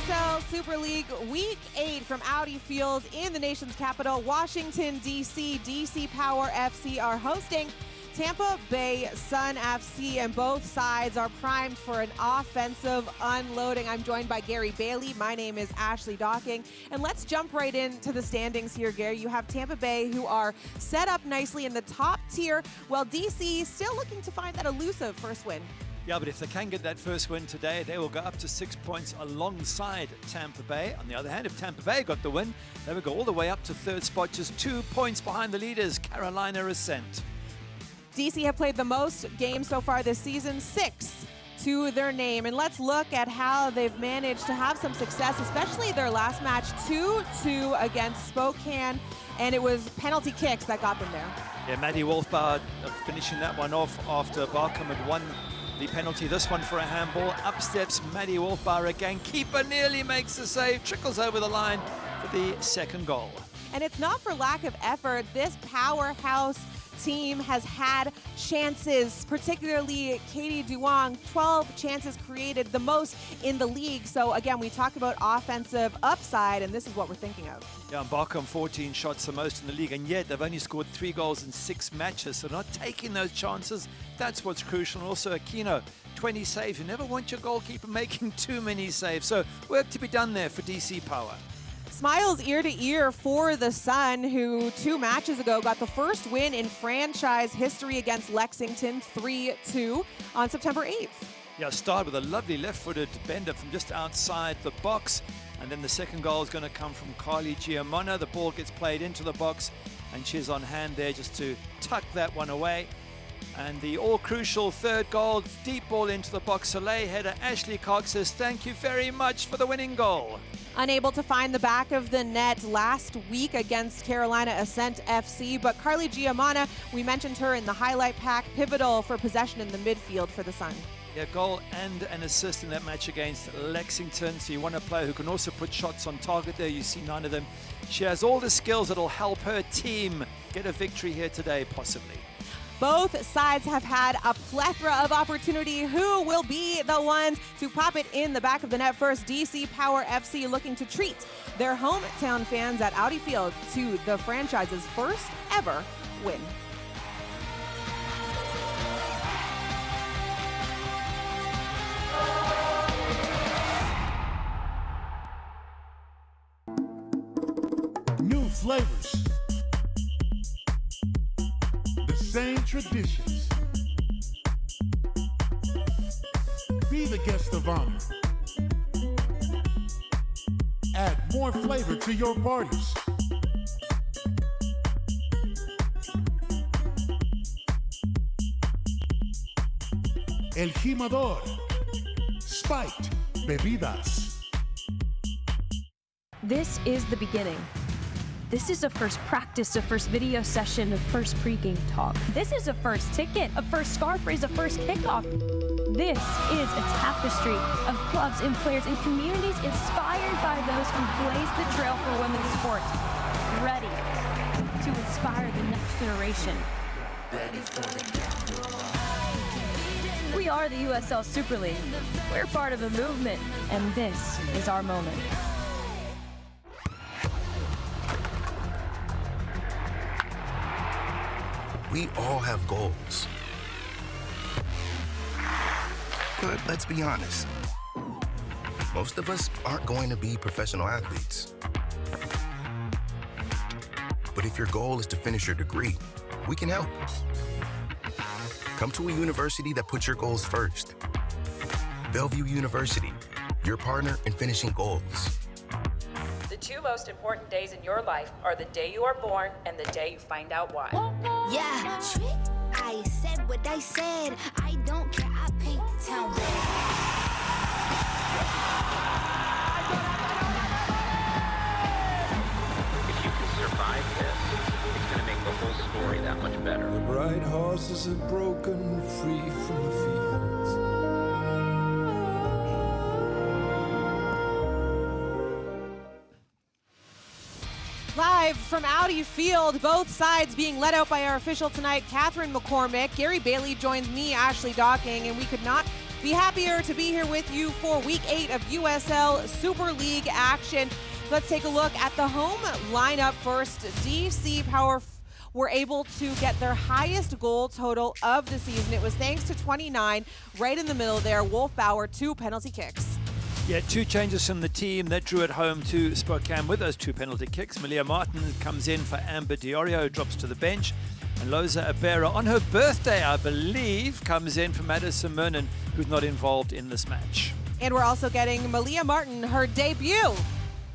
USL Super League Week 8 from Audi Field in the nation's capital, Washington, D.C. DC Power FC are hosting Tampa Bay Sun FC, and both sides are primed for an offensive unloading. I'm joined by Gary Bailey. My name is Ashley Docking. And let's jump right into the standings here, Gary. You have Tampa Bay, who are set up nicely in the top tier, while DC still looking to find that elusive first win. Yeah, but if they can get that first win today, they will go up to 6 points alongside Tampa Bay. On the other hand, if Tampa Bay got the win, they would go all the way up to third spot, just 2 points behind the leaders, Carolina Ascent. DC have played the most games so far this season, 6 to their name. And let's look at how they've managed to have some success, especially their last match, 2-2 against Spokane. And it was penalty kicks that got them there. Yeah, Maddie Wolfbauer finishing that one off after Barkham had won the penalty. This one for a handball. Up steps Maddie Wolfbauer again. Keeper nearly makes the save. Trickles over the line for the second goal. And it's not for lack of effort. This powerhouse team has had chances, particularly Katie Duong, 12 chances created, the most in the league. So again, we talk about offensive upside, and this is what we're thinking of. Yeah, and Barkham 14 shots, the most in the league, and yet they've only scored 3 goals in 6 matches, so not taking those chances. That's what's crucial. And also Aquino, 20 saves. You never want your goalkeeper making too many saves, so work to be done there for DC Power. Smiles ear to ear for the Sun, who 2 matches ago got the first win in franchise history against Lexington, 3-2 on September 8th. Yeah, start with a lovely left-footed bender from just outside the box. And then the second goal is going to come from Carly Giamona. The ball gets played into the box, and she's on hand there just to tuck that one away. And the all-crucial third goal, deep ball into the box. Soleil header. Ashley Cox says, thank you very much for the winning goal. Unable to find the back of the net last week against Carolina Ascent FC, but Carly Giamona, we mentioned her in the highlight pack, pivotal for possession in the midfield for the Sun. Yeah, goal and an assist in that match against Lexington. So you want a player who can also put shots on target there. You see 9 of them. She has all the skills that will help her team get a victory here today, possibly. Both sides have had a plethora of opportunity. Who will be the ones to pop it in the back of the net first? DC Power FC looking to treat their hometown fans at Audi Field to the franchise's first ever win. New flavors. Same traditions. Be the guest of honor. Add more flavor to your parties. El Jimador. Spiked bebidas. This is the beginning. This is a first practice, a first video session, a first pregame talk. This is a first ticket, a first scarf raise, a first kickoff. This is a tapestry of clubs and players and communities inspired by those who blaze the trail for women's sports, ready to inspire the next generation. We are the USL Super League. We're part of a movement, and this is our moment. We all have goals. But let's be honest. Most of us aren't going to be professional athletes. But if your goal is to finish your degree, we can help. Come to a university that puts your goals first. Bellevue University, your partner in finishing goals. The 2 most important days in your life are the day you are born and the day you find out why. Yeah, I said what I said. I don't care, I paint the town red. If you can survive this, it's going to make the whole story that much better. The bright horses have broken free from the fields. Live from Audi Field, both sides being led out by our official tonight, Catherine McCormick. Gary Bailey joins me, Ashley Docking, and we could not be happier to be here with you for Week 8 of USL Super League action. Let's take a look at the home lineup first. DC Power were able to get their highest goal total of the season. It was thanks to 29 right in the middle there. Wolfbauer, 2 penalty kicks. Yeah, 2 changes from the team that drew it home to Spokane with those 2 penalty kicks. Malia Martin comes in for Amber Diorio, drops to the bench. And Loza Abera, on her birthday, I believe, comes in for Madison Mernon, who's not involved in this match. And we're also getting Malia Martin, her debut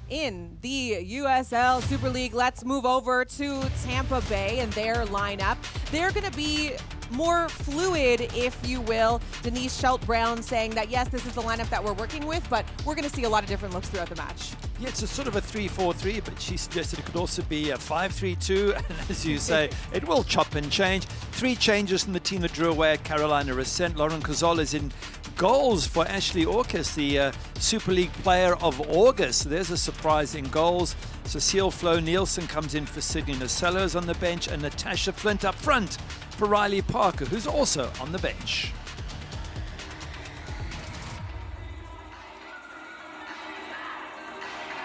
in the USL Super League. Let's move over to Tampa Bay and their lineup. They're going to be more fluid, if you will. Denise Schultz-Brown saying that, yes, this is the lineup that we're working with, but we're going to see a lot of different looks throughout the match. Yeah, it's a sort of a 3-4-3, but she suggested it could also be a 5-3-2, and as you say, it will chop and change. 3 changes from the team that drew away at Carolina Resent. Lauren Cazal is in goals for Ashley Orcus, the Super League Player of August. There's a surprise in goals. Cecile Flo Nielsen comes in for Sydney Nasellos on the bench, and Natasha Flint up front for Riley Parker, who's also on the bench.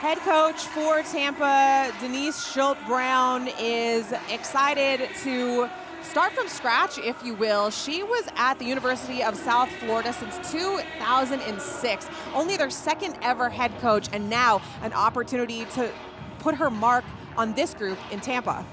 Head coach for Tampa, Denise Schultz-Brown, is excited to start from scratch, if you will. She was at the University of South Florida since 2006, only their 2nd ever head coach, and now an opportunity to put her mark on this group in Tampa.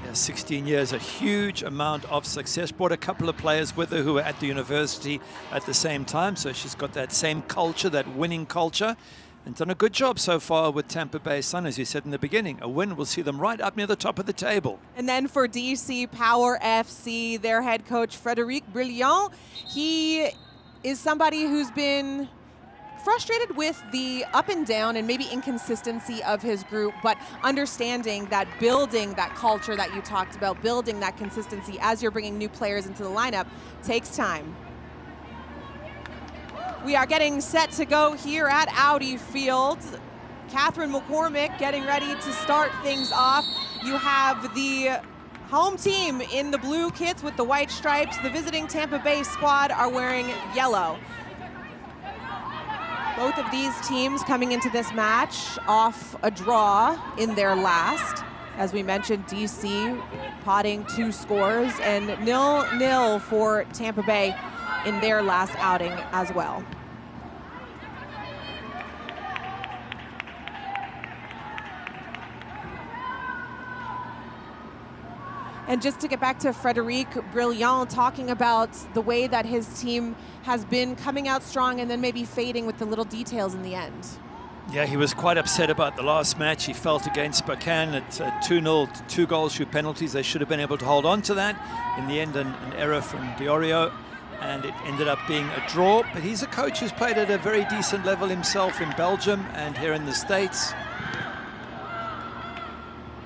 Yeah, 16 years, a huge amount of success. Brought a couple of players with her who were at the university at the same time, so she's got that same culture, that winning culture, and done a good job so far with Tampa Bay Sun. As you said in the beginning, a win will see them right up near the top of the table. And then for DC Power FC, their head coach, Frédéric Brilliant, he is somebody who's been frustrated with the up and down and maybe inconsistency of his group, but understanding that building that culture that you talked about, building that consistency as you're bringing new players into the lineup, takes time. We are getting set to go here at Audi Field. Catherine McCormick getting ready to start things off. You have the home team in the blue kits with the white stripes. The visiting Tampa Bay squad are wearing yellow. Both of these teams coming into this match off a draw in their last. As we mentioned, DC potting 2 scores, and 0-0 for Tampa Bay in their last outing as well. And just to get back to Frédéric Brilliant, talking about the way that his team has been coming out strong and then maybe fading with the little details in the end. Yeah, he was quite upset about the last match. He felt against Spokane at 2-0, 2 goals through penalties. They should have been able to hold on to that. In the end, an error from Diorio, and it ended up being a draw. But he's a coach who's played at a very decent level himself in Belgium and here in the States.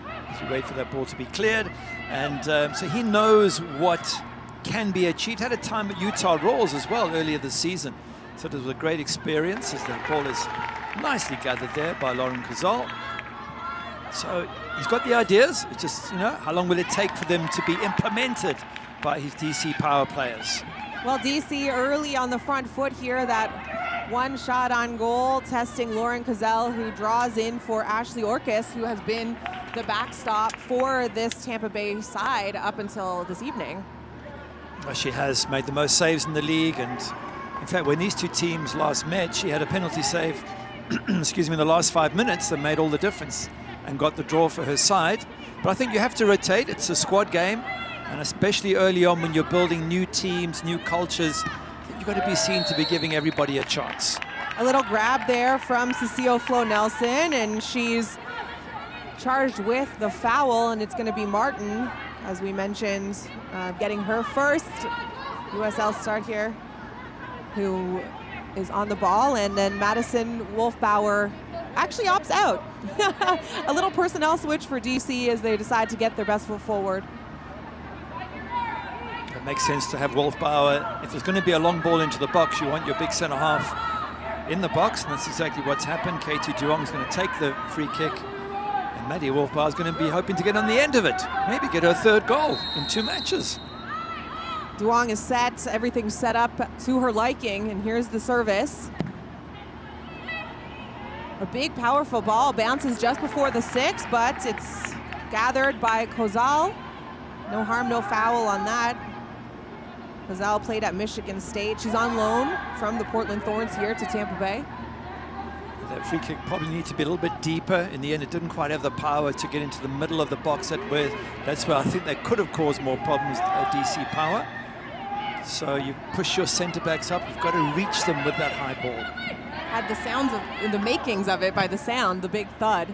As we wait for that ball to be cleared. And so he knows what can be achieved. Had a time at Utah Royals as well earlier this season. So it was a great experience as the ball is nicely gathered there by Lauren Cazal. So he's got the ideas. It's just, you know, how long will it take for them to be implemented by his DC Power players? Well, DC early on the front foot here. That 1 shot on goal, testing Lauren Cazal, who draws in for Ashley Orcus, who has been the backstop for this Tampa Bay side up until this evening. Well, she has made the most saves in the league, and in fact, when these 2 teams last met, she had a penalty save, excuse me, in the last 5 minutes that made all the difference and got the draw for her side. But I think you have to rotate. It's a squad game, and especially early on when you're building new teams, new cultures, you've got to be seen to be giving everybody a chance. A little grab there from Cecile Flo Nelson, and she's charged with the foul, and it's going to be Martin, as we mentioned, getting her first USL start here, who is on the ball, and then Madison Wolfbauer actually opts out. A little personnel switch for DC as they decide to get their best foot forward. It makes sense to have Wolfbauer. If there's going to be a long ball into the box, you want your big center half in the box, and that's exactly what's happened. Katie Duong is going to take the free kick, and Maddie Wolfbauer is going to be hoping to get on the end of it, maybe get her 3rd goal in 2 matches. Duong is set, everything's set up to her liking, and here's the service. A big, powerful ball bounces just before the 6, but it's gathered by Kozal. No harm, no foul on that. Kozal played at Michigan State. She's on loan from the Portland Thorns here to Tampa Bay. That free kick probably needs to be a little bit deeper. In the end, it didn't quite have the power to get into the middle of the box. That's where I think they could have caused more problems, DC Power. So you push your center backs up, you've got to reach them with that high ball. Had the sounds of the makings of it by the sound, the big thud.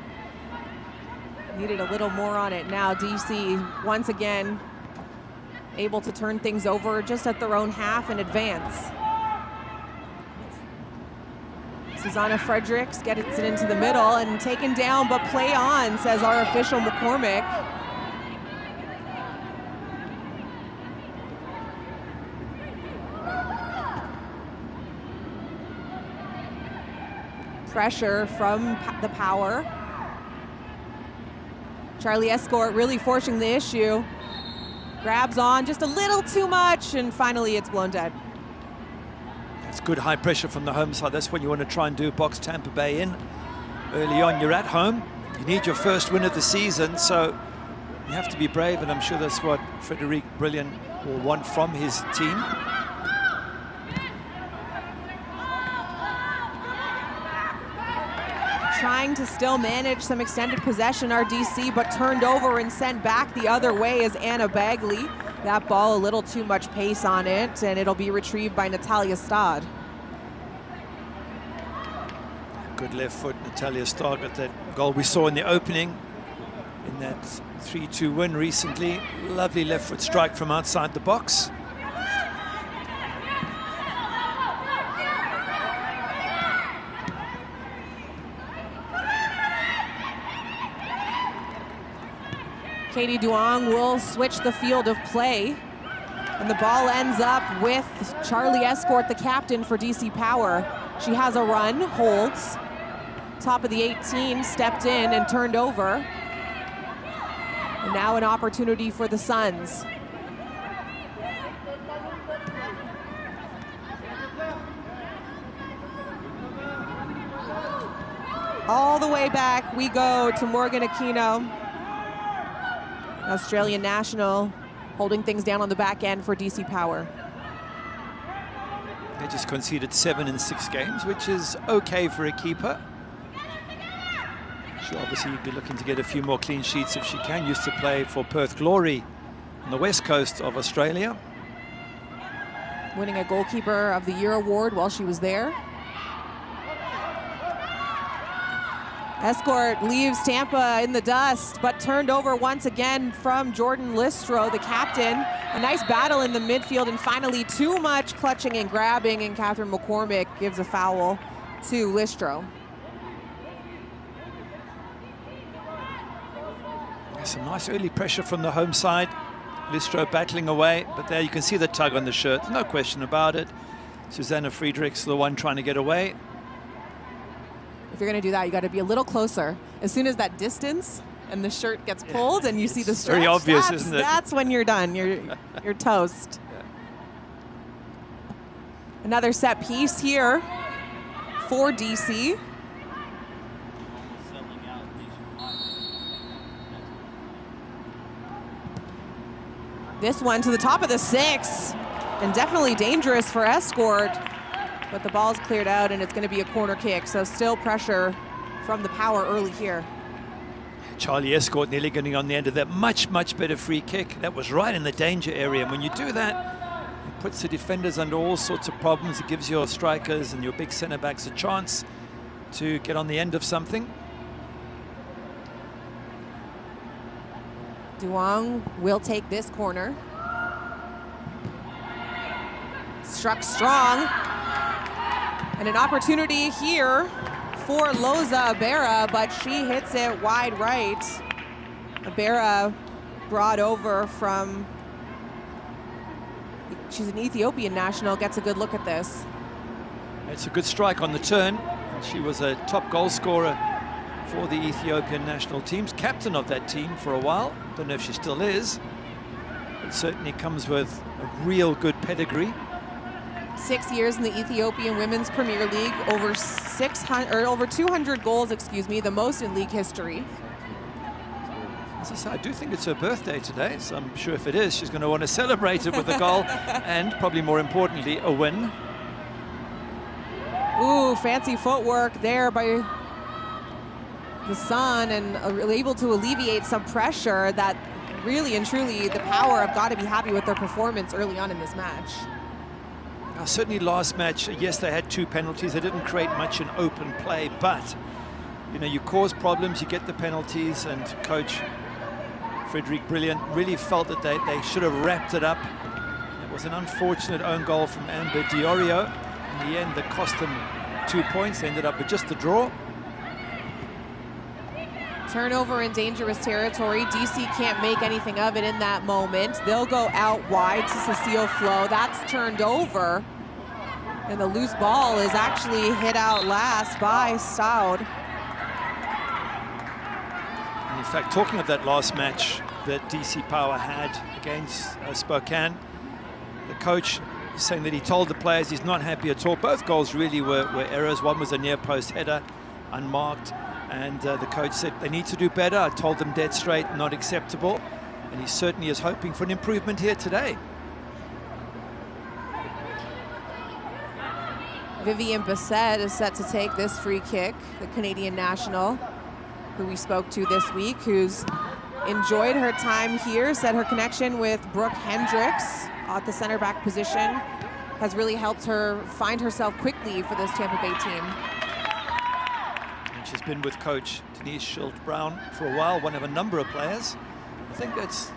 Needed a little more on it now. DC once again able to turn things over just at their own half and advance. Susanna Fredericks gets it into the middle and taken down, but play on, says our official McCormick. Pressure from the Power. Charlie Escort really forcing the issue. Grabs on just a little too much, and finally it's blown dead. It's good high pressure from the home side. That's what you want to try and do, box Tampa Bay in. Early on, you're at home. You need your first win of the season, so you have to be brave, and I'm sure that's what Frederic Brilliant will want from his team. Trying to still manage some extended possession, our DC, but turned over and sent back the other way as Anna Bagley. That ball, a little too much pace on it, and it'll be retrieved by Natalia Stad. Good left foot, Natalia Stad, got that goal we saw in the opening in that 3-2 win recently. Lovely left foot strike from outside the box. Katie Duong will switch the field of play, and the ball ends up with Charlie Escort, the captain for DC Power. She has a run, holds, top of the 18, stepped in and turned over. And now an opportunity for the Suns. All the way back we go to Morgan Aquino, Australian national, holding things down on the back end for DC Power. They just conceded 7 in 6 games, which is okay for a keeper. She'll obviously be looking to get a few more clean sheets if she can. Used to play for Perth Glory on the west coast of Australia. Winning a Goalkeeper of the Year award while she was there. Escort leaves Tampa in the dust, but turned over once again from Jordan Listro, the captain. A nice battle in the midfield, and finally too much clutching and grabbing, and Catherine McCormick gives a foul to Listro. Some nice early pressure from the home side. Listro battling away, but there you can see the tug on the shirt, no question about it. Susanna Friedrichs, the one trying to get away. If you're going to do that, you got to be a little closer. As soon as that distance and the shirt gets pulled and you see the stretch, very obvious, isn't it? That's when you're done. You're toast. Yeah. Another set piece here for DC. This one to the top of the 6, and definitely dangerous for Escort. But the ball's cleared out, and it's going to be a corner kick. So still pressure from the Power early here. Charlie Escort nearly getting on the end of that. Much, much better free kick. That was right in the danger area. And when you do that, it puts the defenders under all sorts of problems. It gives your strikers and your big center backs a chance to get on the end of something. Duong will take this corner. Struck strong. And an opportunity here for Loza Abera, but she hits it wide right. Abera brought over from, she's an Ethiopian national, gets a good look at this. It's a good strike on the turn. She was a top goal scorer for the Ethiopian national teams, captain of that team for a while. Don't know if she still is. but certainly comes with a real good pedigree. 6 years in the Ethiopian Women's Premier League, over 200 goals, excuse me, the most in league history. As I say, I do think it's her birthday today, so I'm sure if it is, she's going to want to celebrate it with a goal and, probably more importantly, a win. Ooh, fancy footwork there by the Sun, and able to alleviate some pressure that really and truly the Power have got to be happy with their performance early on in this match. Certainly last match, yes, they had 2 penalties. They didn't create much in open play, but, you know, you cause problems, you get the penalties, and Coach Frederick Brilliant really felt that they should have wrapped it up. It was an unfortunate own goal from Amber Diorio. In the end, that cost them 2 points. They ended up with just the draw. Turnover in dangerous territory. DC can't make anything of it in that moment. They'll go out wide to Cecile Flo. That's turned over. And the loose ball is actually hit out last by Saud. And in fact, talking of that last match that DC Power had against Spokane, the coach is saying that he told the players he's not happy at all. Both goals really were errors. One was a near post header, unmarked. And the coach said they need to do better. I told them dead straight, not acceptable. And he certainly is hoping for an improvement here today. Vivian Bassett is set to take this free kick, the Canadian national, who we spoke to this week, who's enjoyed her time here, said her connection with Brooke Hendricks at the center back position has really helped her find herself quickly for this Tampa Bay team. She's been with coach Denise Schultz-Brown for a while, one of a number of players. I think that's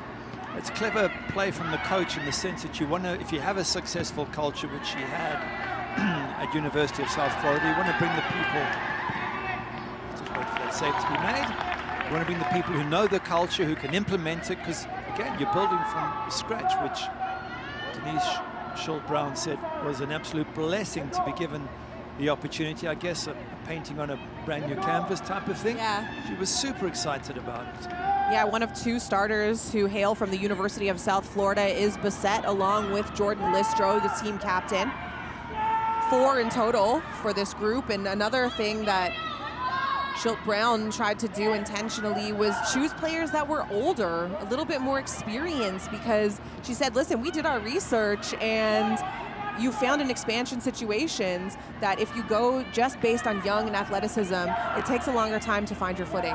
clever play from the coach in the sense that you want to, if you have a successful culture, which she had at University of South Florida, you want to bring the people, just wait for that save to be made, you want to bring the people who know the culture, who can implement it, because again, you're building from scratch, which Denise Schultz-Brown said was an absolute blessing to be given the opportunity. I guess a painting on a brand new canvas type of thing. Yeah. She was super excited about it. Yeah, one of 2 starters who hail from the University of South Florida is Bassett, along with Jordan Listro, the team captain. 4 in total for this group. And another thing that Schultz-Brown tried to do intentionally was choose players that were older, a little bit more experienced, because she said, listen, we did our research and you found in expansion situations that if you go just based on young and athleticism, it takes a longer time to find your footing.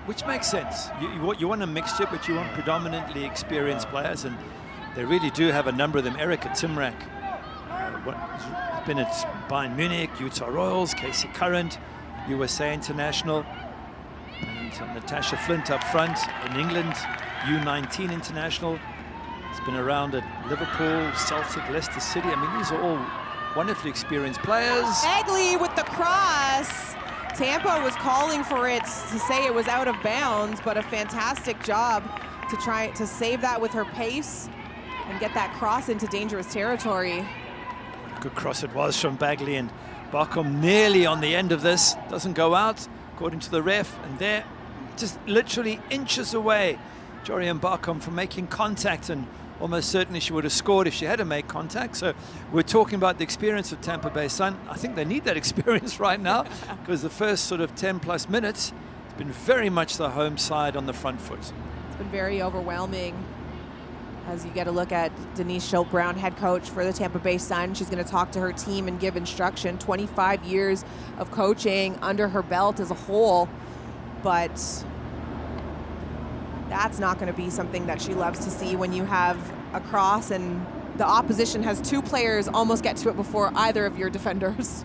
Which makes sense. You want a mixture, but you want predominantly experienced players, and they really do have a number of them. Erica Timrak, been at Bayern Munich, Utah Royals, Casey Current, USA International, and Natasha Flint up front in England, U19 International. It's been around at Liverpool, Celtic, Leicester City. I mean, these are all wonderfully experienced players. Egley with the cross. Tampa was calling for it to say it was out of bounds, but a fantastic job to try to save that with her pace and get that cross into dangerous territory. What a good cross it was from Bagley, and Barcom nearly on the end of this. Doesn't go out, according to the ref, and there, just literally inches away, Jorian Barcom from making contact, and almost certainly she would have scored if she had to make contact. So we're talking about the experience of Tampa Bay Sun. I think they need that experience right now, because the first sort of 10+ minutes has been very much the home side on the front foot. It's been very overwhelming as you get a look at Denise Schultz-Brown, head coach for the Tampa Bay Sun. She's going to talk to her team and give instruction. 25 years of coaching under her belt as a whole, but that's not going to be something that she loves to see when you have a cross and the opposition has 2 players almost get to it before either of your defenders.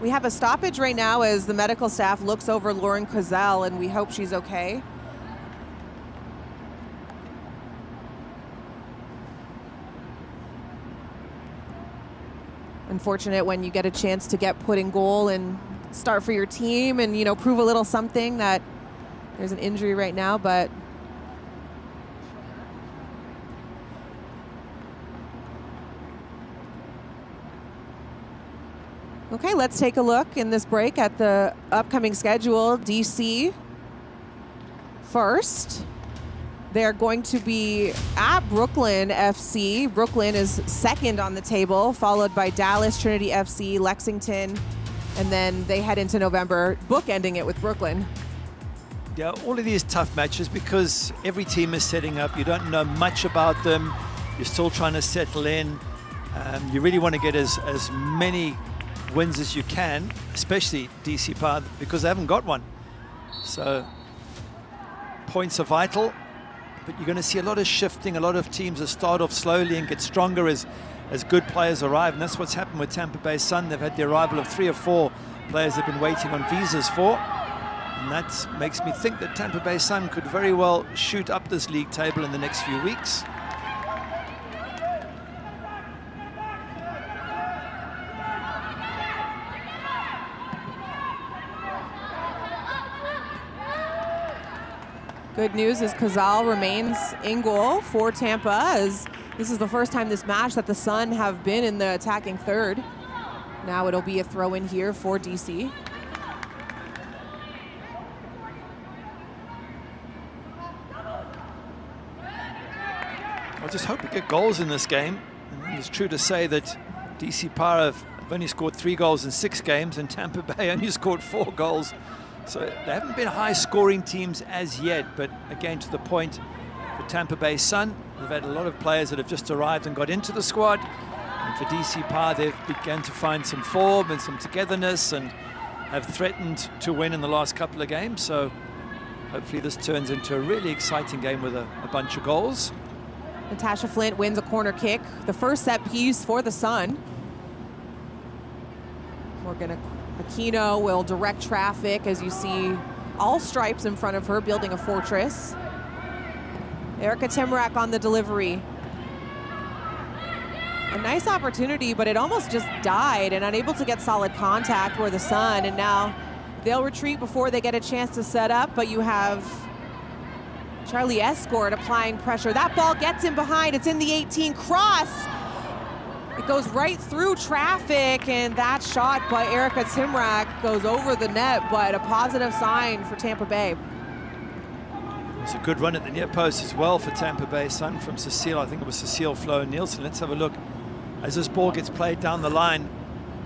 We have a stoppage right now as the medical staff looks over Lauren Cozell, and we hope she's okay. Unfortunate when you get a chance to get put in goal and start for your team and, you know, prove a little something, that there's an injury right now, but Okay, let's take a look in this break at the upcoming schedule. DC first. They're going to be at Brooklyn FC. Brooklyn is second on the table, followed by Dallas, Trinity FC, Lexington, and then they head into November, bookending it with Brooklyn. Yeah, all of these tough matches because every team is setting up. You don't know much about them. You're still trying to settle in. You really want to get as many wins as you can, especially DC Power, because they haven't got one. So points are vital, but you're going to see a lot of shifting. A lot of teams that start off slowly and get stronger as good players arrive, and that's what's happened with Tampa Bay Sun. They've had the arrival of 3 or 4 players they've been waiting on visas for, and that makes me think that Tampa Bay Sun could very well shoot up this league table in the next few weeks. Good news is Cazal remains in goal for Tampa, as this is the first time this match that the Sun have been in the attacking third. Now it'll be a throw in here for DC. I just hope we get goals in this game. And it's true to say that DC Power have only scored 3 goals in 6 games, and Tampa Bay only scored 4 goals. So they haven't been high-scoring teams as yet, but again, to the point for Tampa Bay Sun, they've had a lot of players that have just arrived and got into the squad. And for DC Power, they've begun to find some form and some togetherness and have threatened to win in the last couple of games. So hopefully this turns into a really exciting game with a bunch of goals. Natasha Flint wins a corner kick, the first set piece for the Sun. Morgan Aquino will direct traffic as you see all stripes in front of her, building a fortress. Erica Timrak on the delivery. A nice opportunity, but it almost just died and unable to get solid contact were the Sun, and now they'll retreat before they get a chance to set up, but you have Charlie Escort applying pressure. That ball gets in behind, it's in the 18, cross. It goes right through traffic, and that shot by Erica Timrak goes over the net, but a positive sign for Tampa Bay. It's a good run at the near post as well for Tampa Bay Sun from Cecile. I think it was Cecile Flo Nielsen. Let's have a look as this ball gets played down the line.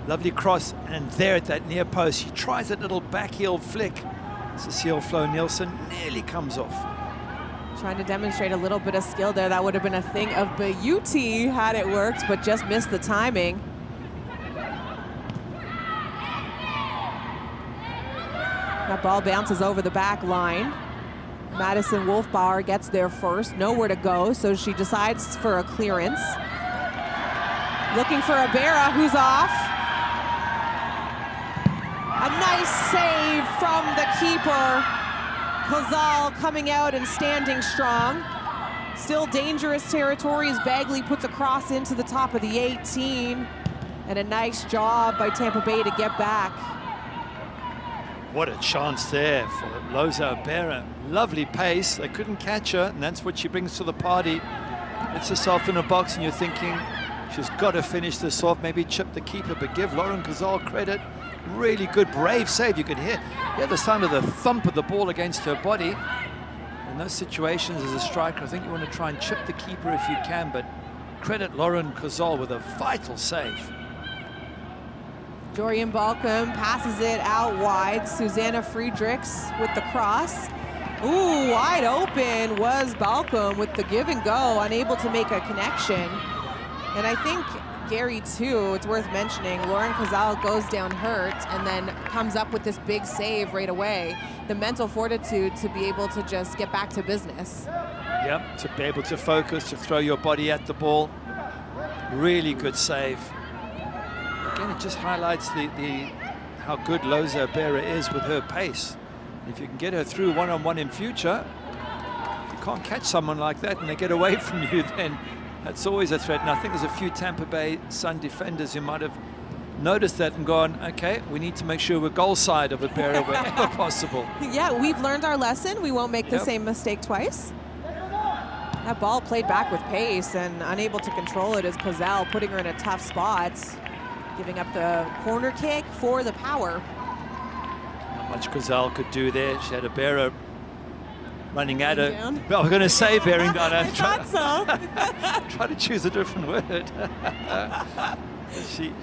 Lovely cross, and there at that near post, she tries that little backheel flick. Cecile Flo Nielsen nearly comes off. Trying to demonstrate a little bit of skill there. That would have been a thing of beauty had it worked, but just missed the timing. That ball bounces over the back line. Madison Wolfbauer gets there first, nowhere to go, so she decides for a clearance. Looking for Ibarra, who's off. A nice save from the keeper. Cazal coming out and standing strong. Still dangerous territory as Bagley puts a cross into the top of the 18. And a nice job by Tampa Bay to get back. What a chance there for Loza Ibarra. Lovely pace, they couldn't catch her, and that's what she brings to the party. It's herself in a box, and you're thinking she's got to finish this off, maybe chip the keeper, but give Lauren Cazal credit. Really good, brave save. You could hear the sound of the thump of the ball against her body. In those situations, as a striker, I think you want to try and chip the keeper if you can, but credit Lauren Cazal with a vital save. Dorian Balcom passes it out wide. Susanna Friedrichs with the cross. Ooh, wide open was Balcom with the give and go, unable to make a connection. And I think Gary, too, it's worth mentioning, Lauren Cazal goes down hurt and then comes up with this big save right away. The mental fortitude to be able to just get back to business. Yep, to be able to focus, to throw your body at the ball. Really good save. Again, it just highlights how good Loza Ibarra is with her pace. If you can get her through one-on-one in future, if you can't catch someone like that and they get away from you, then that's always a threat. And I think there's a few Tampa Bay Sun defenders who might have noticed that and gone, okay, we need to make sure we're goal side of Ibarra wherever possible. Yeah, we've learned our lesson. We won't make the same mistake twice. That ball played back with pace and unable to control it as Cazal putting her in a tough spot. Giving up the corner kick for the Power. Not much Gazal could do there. She had Abera running at her. Down. Well, I was going to say bearing down. I thought so. Try to choose a different word.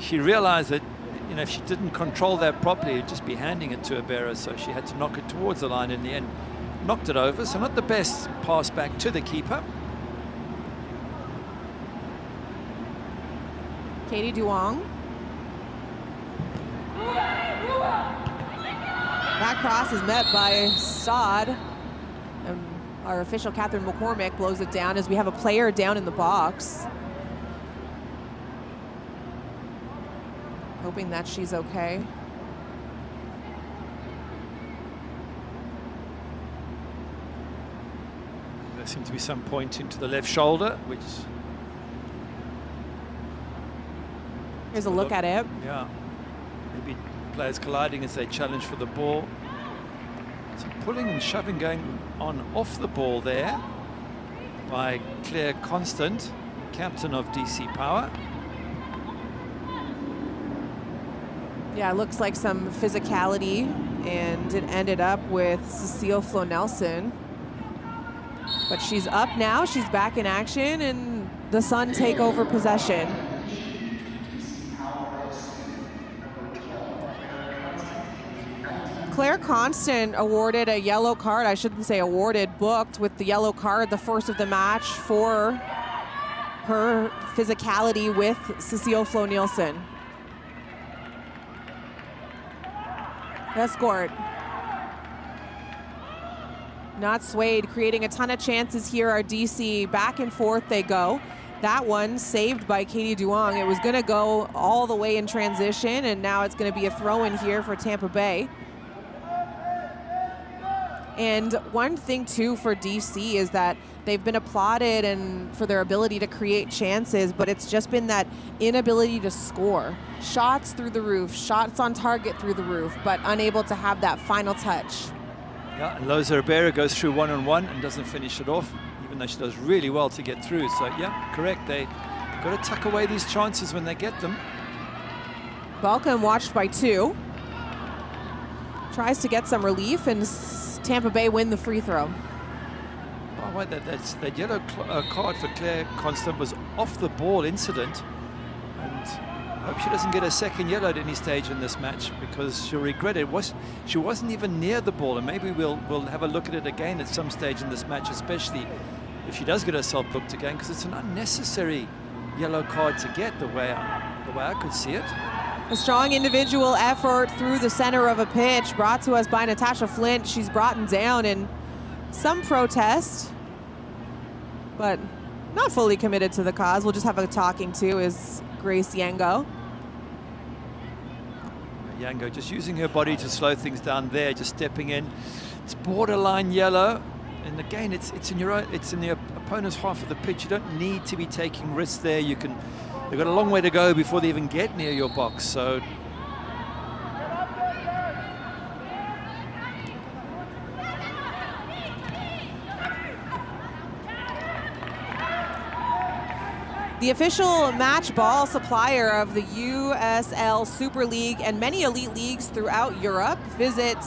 she realized that, you know, if she didn't control that properly, it'd just be handing it to Abera, so she had to knock it towards the line in the end. Knocked it over, so not the best pass back to the keeper. Katie Duong. That cross is met by Stad. Our official, Catherine McCormick, blows it down as we have a player down in the box. Hoping that she's okay. There seems to be some pointing to the left shoulder, which... Here's a look at it. Yeah. Maybe players colliding as they challenge for the ball. Some pulling and shoving going on off the ball there by Claire Constant, captain of DC Power. Yeah, it looks like some physicality, and it ended up with Cecile Flo-Nelson. But she's up now, she's back in action, and the Sun take over possession. Claire Constant awarded a yellow card, I shouldn't say awarded, booked with the yellow card, the first of the match, for her physicality with Cecile Flo-Nelson. Escort. Not swayed, creating a ton of chances here. Our DC, back and forth they go. That one saved by Katie Duong. It was gonna go all the way in transition, and now it's gonna be a throw in here for Tampa Bay. And one thing too for DC is that they've been applauded and for their ability to create chances, but it's just been that inability to score. Shots through the roof, shots on target through the roof, but unable to have that final touch. Yeah, and Loza Ribera goes through one-on-one and doesn't finish it off, even though she does really well to get through. So yeah, correct. They got to tuck away these chances when they get them. Balkan watched by two. Tries to get some relief, and Tampa Bay win the free throw. Oh, wait, that yellow card for Claire Constant was off the ball incident, and I hope she doesn't get a second yellow at any stage in this match, because she'll regret it. She wasn't even near the ball, and maybe we'll have a look at it again at some stage in this match, especially if she does get herself booked again, because it's an unnecessary yellow card to get the way I could see it. A strong individual effort through the center of a pitch, brought to us by Natasha Flint. She's brought down, and some protest, but not fully committed to the cause. We'll just have a talking to is Grace Yango. Yango just using her body to slow things down there, just stepping in. It's borderline yellow, and again, it's in the opponent's half of the pitch. You don't need to be taking risks there. They've got a long way to go before they even get near your box. So the official match ball supplier of the USL Super League and many elite leagues throughout Europe. Visit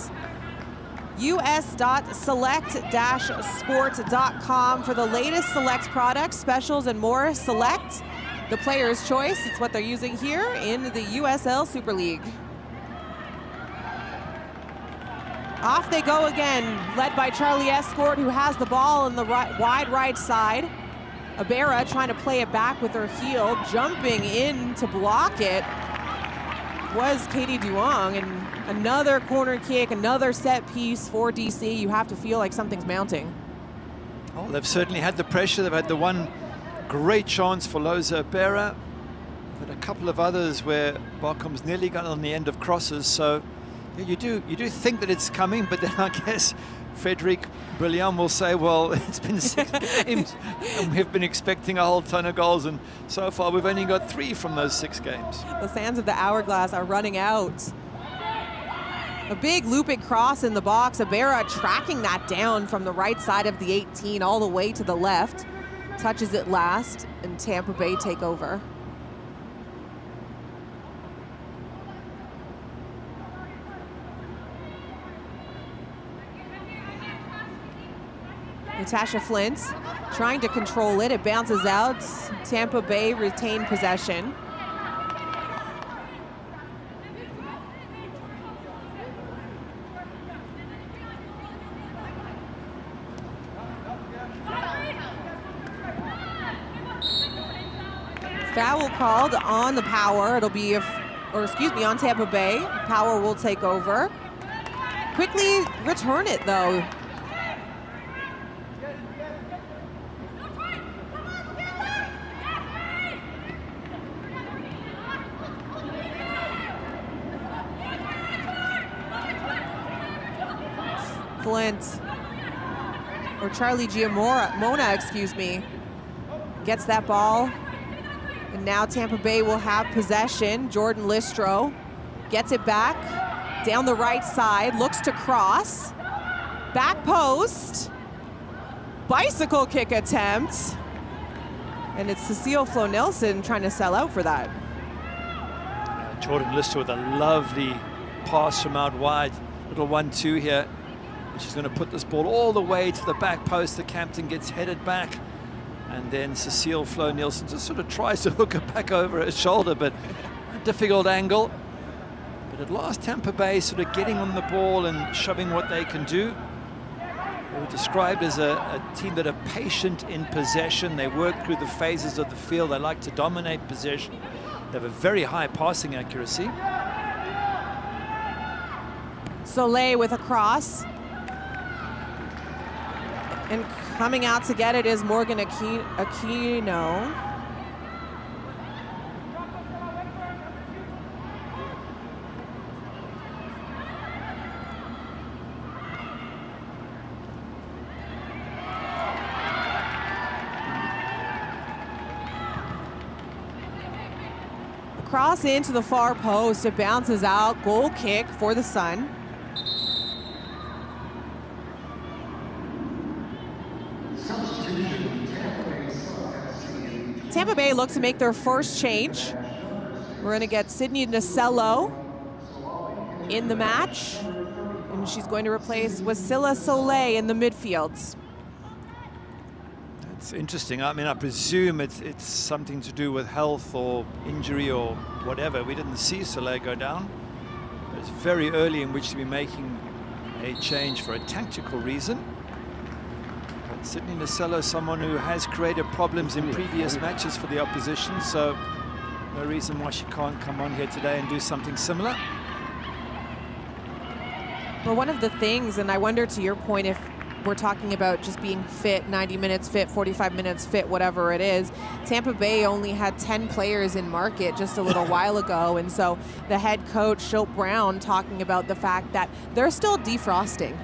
us.select-sports.com for the latest Select products, specials, and more. Select, the player's choice. It's what they're using here in the USL Super League. Off they go again, led by Charlie Escort, who has the ball on the wide right side. Abera trying to play it back with her heel, jumping in to block it was Katie Duong, and another corner kick, another set piece for DC. You have to feel like something's mounting. Oh, they've certainly had the pressure. They've had the one great chance for Loza Abera, but a couple of others where Barcom's nearly got on the end of crosses. So yeah, you do think that it's coming, but then I guess Frederic Brilliant will say, well, it's been 6 games and we've been expecting a whole ton of goals, and so far we've only got 3 from those 6 games. The sands of the hourglass are running out. A big looping cross in the box. Abera tracking that down from the right side of the 18 all the way to the left. Touches it last, and Tampa Bay take over. Natasha Flint trying to control it. It bounces out. Tampa Bay retain possession. Foul called on the Power. It'll be, on Tampa Bay. Power will take over. Quickly return it though. Flint, or Charlie Giamona, gets that ball. And now Tampa Bay will have possession. Jordan Listro gets it back down the right side, looks to cross. Back post. Bicycle kick attempt. And it's Cecile Flo-Nelson trying to sell out for that. Jordan Listro with a lovely pass from out wide. Little 1-2 here. And she's going to put this ball all the way to the back post. The captain gets headed back. And then Cecile Flo-Nelson just sort of tries to hook it back over her shoulder, but a difficult angle. But at last, Tampa Bay sort of getting on the ball and showing what they can do. They were described as a team that are patient in possession. They work through the phases of the field. They like to dominate possession. They have a very high passing accuracy. Soleil with a cross. And coming out to get it is Morgan Aquino. Cross into the far post, it bounces out, goal kick for the Sun. Tampa Bay looks to make their first change. We're going to get Sydney Nasello in the match, and she's going to replace Wasila Soleil in the midfield. It's interesting. I mean, I presume it's something to do with health or injury or whatever. We didn't see Soleil go down. It's very early in which to be making a change for a tactical reason. But Sydney Nasello, someone who has created problems in previous matches for the opposition, so no reason why she can't come on here today and do something similar. Well, one of the things, and I wonder to your point, if we're talking about just being fit, 90 minutes fit, 45 minutes fit, whatever it is. Tampa Bay only had 10 players in market just a little while ago. And so the head coach, Shope Brown, talking about the fact that they're still defrosting.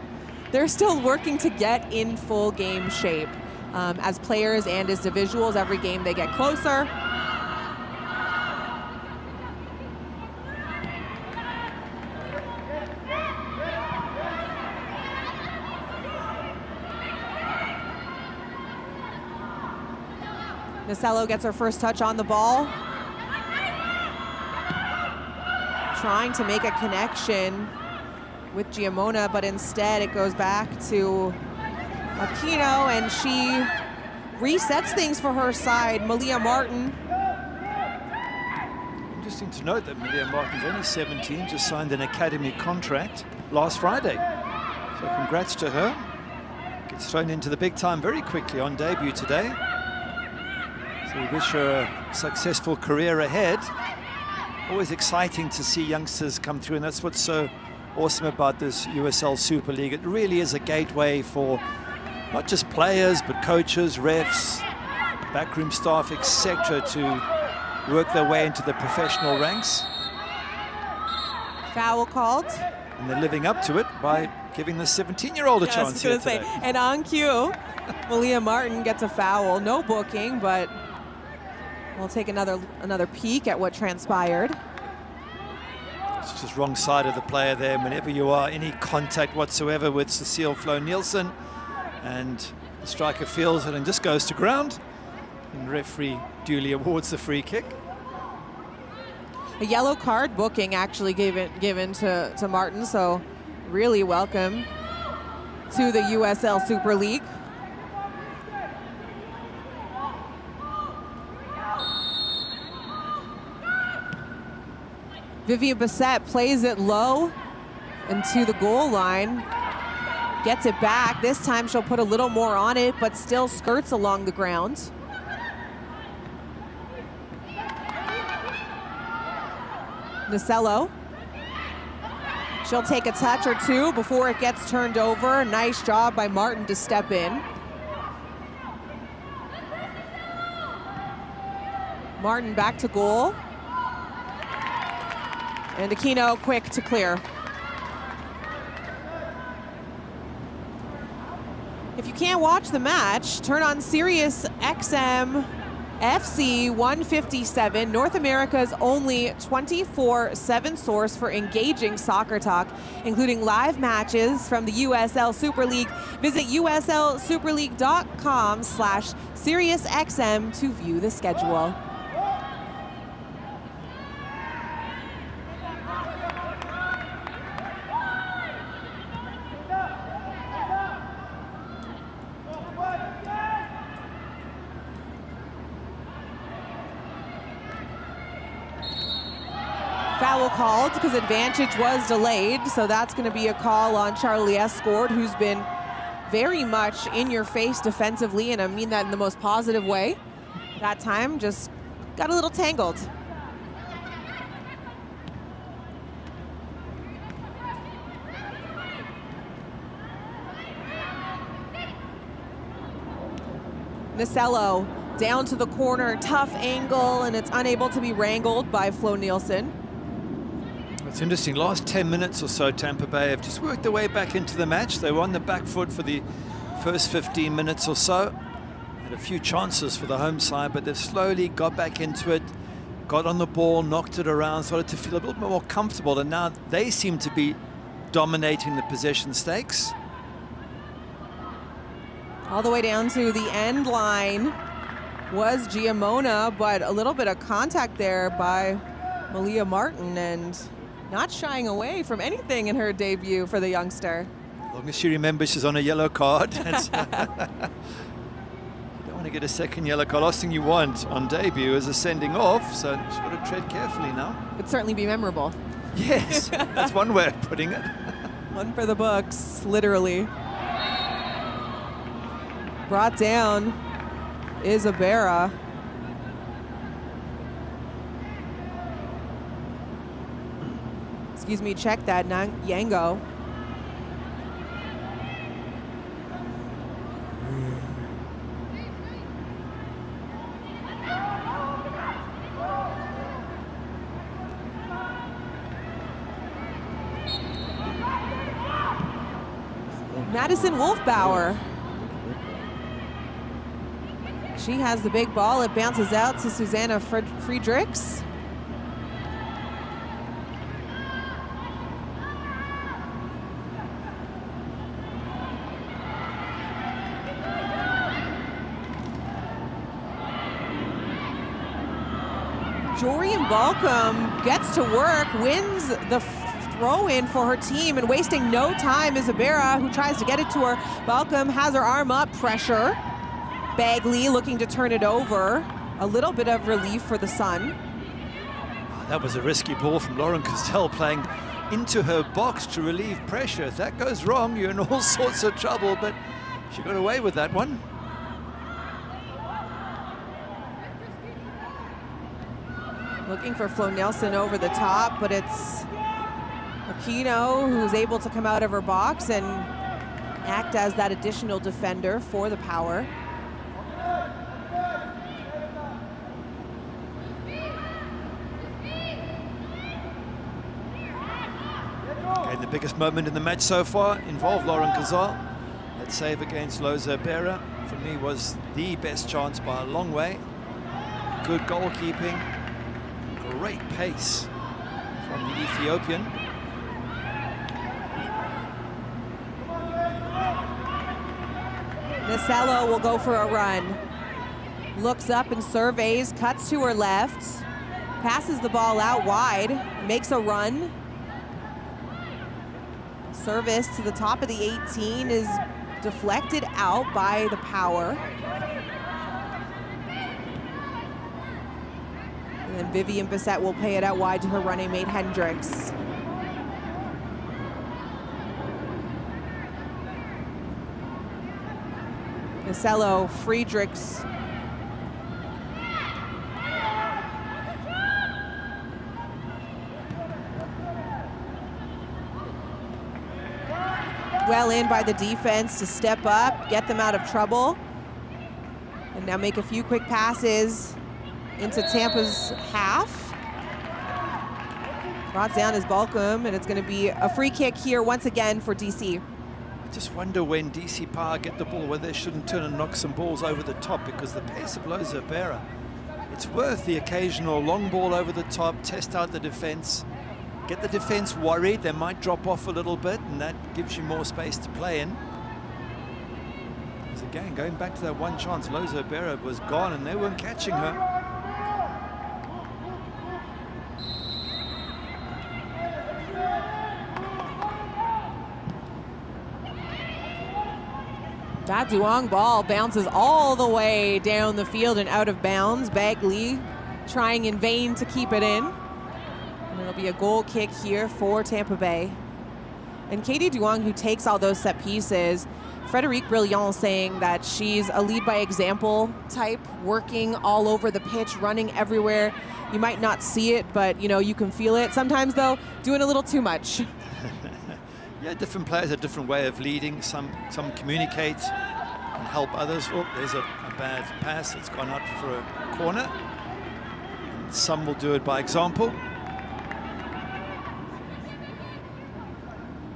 They're still working to get in full game shape. As players and as individuals, every game they get closer. Nasello gets her first touch on the ball. Trying to make a connection with Giamona, but instead it goes back to Aquino, and she resets things for her side. Malia Martin. Interesting to note that Malia Martin's only 17, just signed an academy contract last Friday. So congrats to her. Gets thrown into the big time very quickly on debut today. So we wish her a successful career ahead. Always exciting to see youngsters come through, and that's what's so awesome about this USL Super League. It really is a gateway for not just players, but coaches, refs, backroom staff, etc., to work their way into the professional ranks. Foul called. And they're living up to it by giving the 17-year-old a chance here today. And on cue, Malia Martin gets a foul. No booking, but we'll take another peek at what transpired. It's just wrong side of the player there. Whenever you are any contact whatsoever with Cecile Flo-Nelson, and the striker feels it and just goes to ground, and the referee duly awards the free kick. A yellow card booking actually given to Martin, so really welcome to the USL Super League. Vivian Bissett plays it low and to the goal line. Gets it back. This time she'll put a little more on it, but still skirts along the ground. Nasello. She'll take a touch or two before it gets turned over. Nice job by Martin to step in. Martin back to goal. And Aquino quick to clear. If you can't watch the match, turn on Sirius XM FC 157, North America's only 24/7 source for engaging soccer talk, including live matches from the USL Super League. Visit uslsuperleague.com/SiriusXM to view the schedule. Foul called because advantage was delayed, so that's going to be a call on Charlie Escord, who's been very much in your face defensively, and I mean that in the most positive way. That time just got a little tangled. Nasello down to the corner, tough angle, and it's unable to be wrangled by Flo Nielsen. It's interesting, last 10 minutes or so, Tampa Bay have just worked their way back into the match. They were on the back foot for the first 15 minutes or so. Had a few chances for the home side, but they've slowly got back into it, got on the ball, knocked it around, started to feel a little bit more comfortable, and now they seem to be dominating the possession stakes. All the way down to the end line was Giamona, but a little bit of contact there by Malia Martin, and not shying away from anything in her debut for the youngster. As long as she remembers she's on a yellow card. You don't want to get a second yellow card. Last thing you want on debut is a sending off, so she's got to tread carefully now. It'd certainly be memorable. Yes, that's one way of putting it. One for the books, literally. Brought down Isabera. Excuse me, check that, Yango. Madison Wolfbauer. She has the big ball. It bounces out to Susanna Friedrichs. Jorian Balcom gets to work, wins the throw-in for her team, and wasting no time, Isabera, who tries to get it to her. Balcom has her arm up, pressure. Bagley looking to turn it over. A little bit of relief for the Sun. That was a risky ball from Lauren Castell, playing into her box to relieve pressure. If that goes wrong, you're in all sorts of trouble, but she got away with that one. Looking for Flo Nelson over the top, but it's Aquino who's able to come out of her box and act as that additional defender for the Power. Okay, the biggest moment in the match so far involved Lauren Cazal. That save against Loza Bera, for me, was the best chance by a long way. Good goalkeeping. Great pace from the Ethiopian. Nasello will go for a run. Looks up and surveys, cuts to her left, passes the ball out wide, makes a run. Service to the top of the 18 is deflected out by the Power. then Vivian Bissett will play it out wide to her running mate Hendricks. Marcelo Friedrichs. Well in by the defense to step up, get them out of trouble. And now make a few quick passes into Tampa's half. Brought down is Balcom, and it's going to be a free kick here once again for DC. I just wonder when DC Power get the ball, whether they shouldn't turn and knock some balls over the top, because the pace of Loza Bera, it's worth the occasional long ball over the top, test out the defense, get the defense worried, they might drop off a little bit, and that gives you more space to play in. Because again, going back to that one chance, Loza Bera was gone and they weren't catching her. That Duong ball bounces all the way down the field and out of bounds. Bagley trying in vain to keep it in. And it'll be a goal kick here for Tampa Bay. And Katie Duong, who takes all those set pieces, Frédérique Brillant saying that she's a lead by example type, working all over the pitch, running everywhere. You might not see it, but you know, you can feel it. Sometimes though, doing a little too much. Yeah, different players, a different way of leading. Some communicate and help others. Oh, there's a bad pass that's gone out for a corner. And some will do it by example.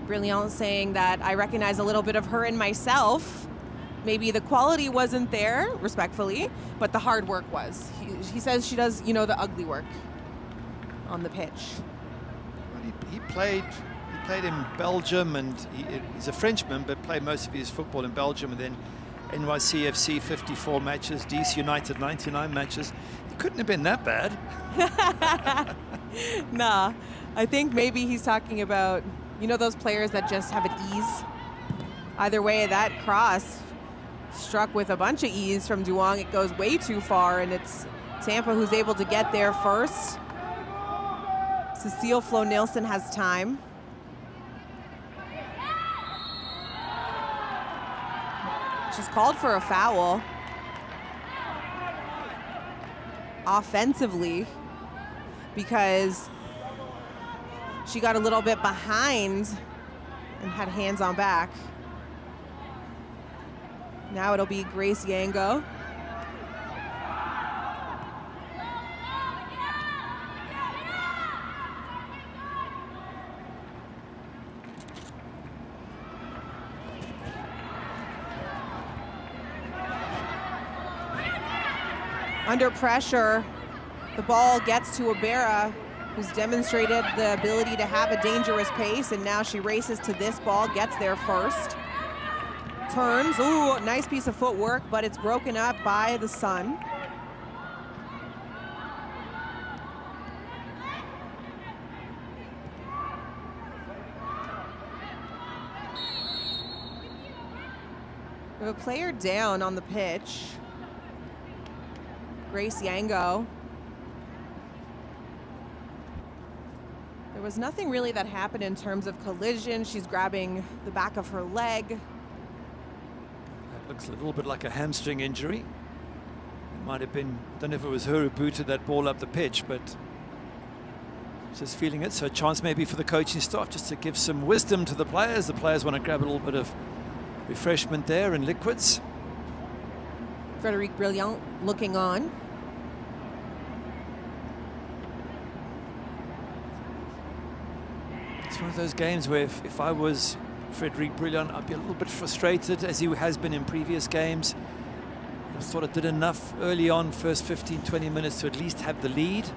Brilliant saying that I recognize a little bit of her in myself. Maybe the quality wasn't there, respectfully, but the hard work was. He says she does, you know, the ugly work on the pitch. Well, he played in Belgium, and he's a Frenchman, but played most of his football in Belgium, and then NYCFC 54 matches, DC United 99 matches. He couldn't have been that bad. Nah, I think maybe he's talking about, you know, those players that just have an ease. Either way, that cross struck with a bunch of ease from Duong. It goes way too far, and it's Tampa who's able to get there first. Cecile Flo-Nielsen has time. She's called for a foul. Offensively, because she got a little bit behind and had hands on back. Now it'll be Grace Yango. Under pressure, the ball gets to Abera, who's demonstrated the ability to have a dangerous pace, and now she races to this ball, gets there first. Turns, ooh, nice piece of footwork, but it's broken up by the Sun. We have a player down on the pitch. Grace Yango. There was nothing really that happened in terms of collision. She's grabbing the back of her leg. That looks a little bit like a hamstring injury. It might have been, I don't know if it was her who booted that ball up the pitch, but just feeling it. So a chance maybe for the coaching staff just to give some wisdom to the players. The players want to grab a little bit of refreshment there and liquids. Frédérique Brillant looking on. It's one of those games where if I was Frédérique Brillant, I'd be a little bit frustrated, as he has been in previous games. I thought I did enough early on, first 15, 20 minutes, to at least have the lead.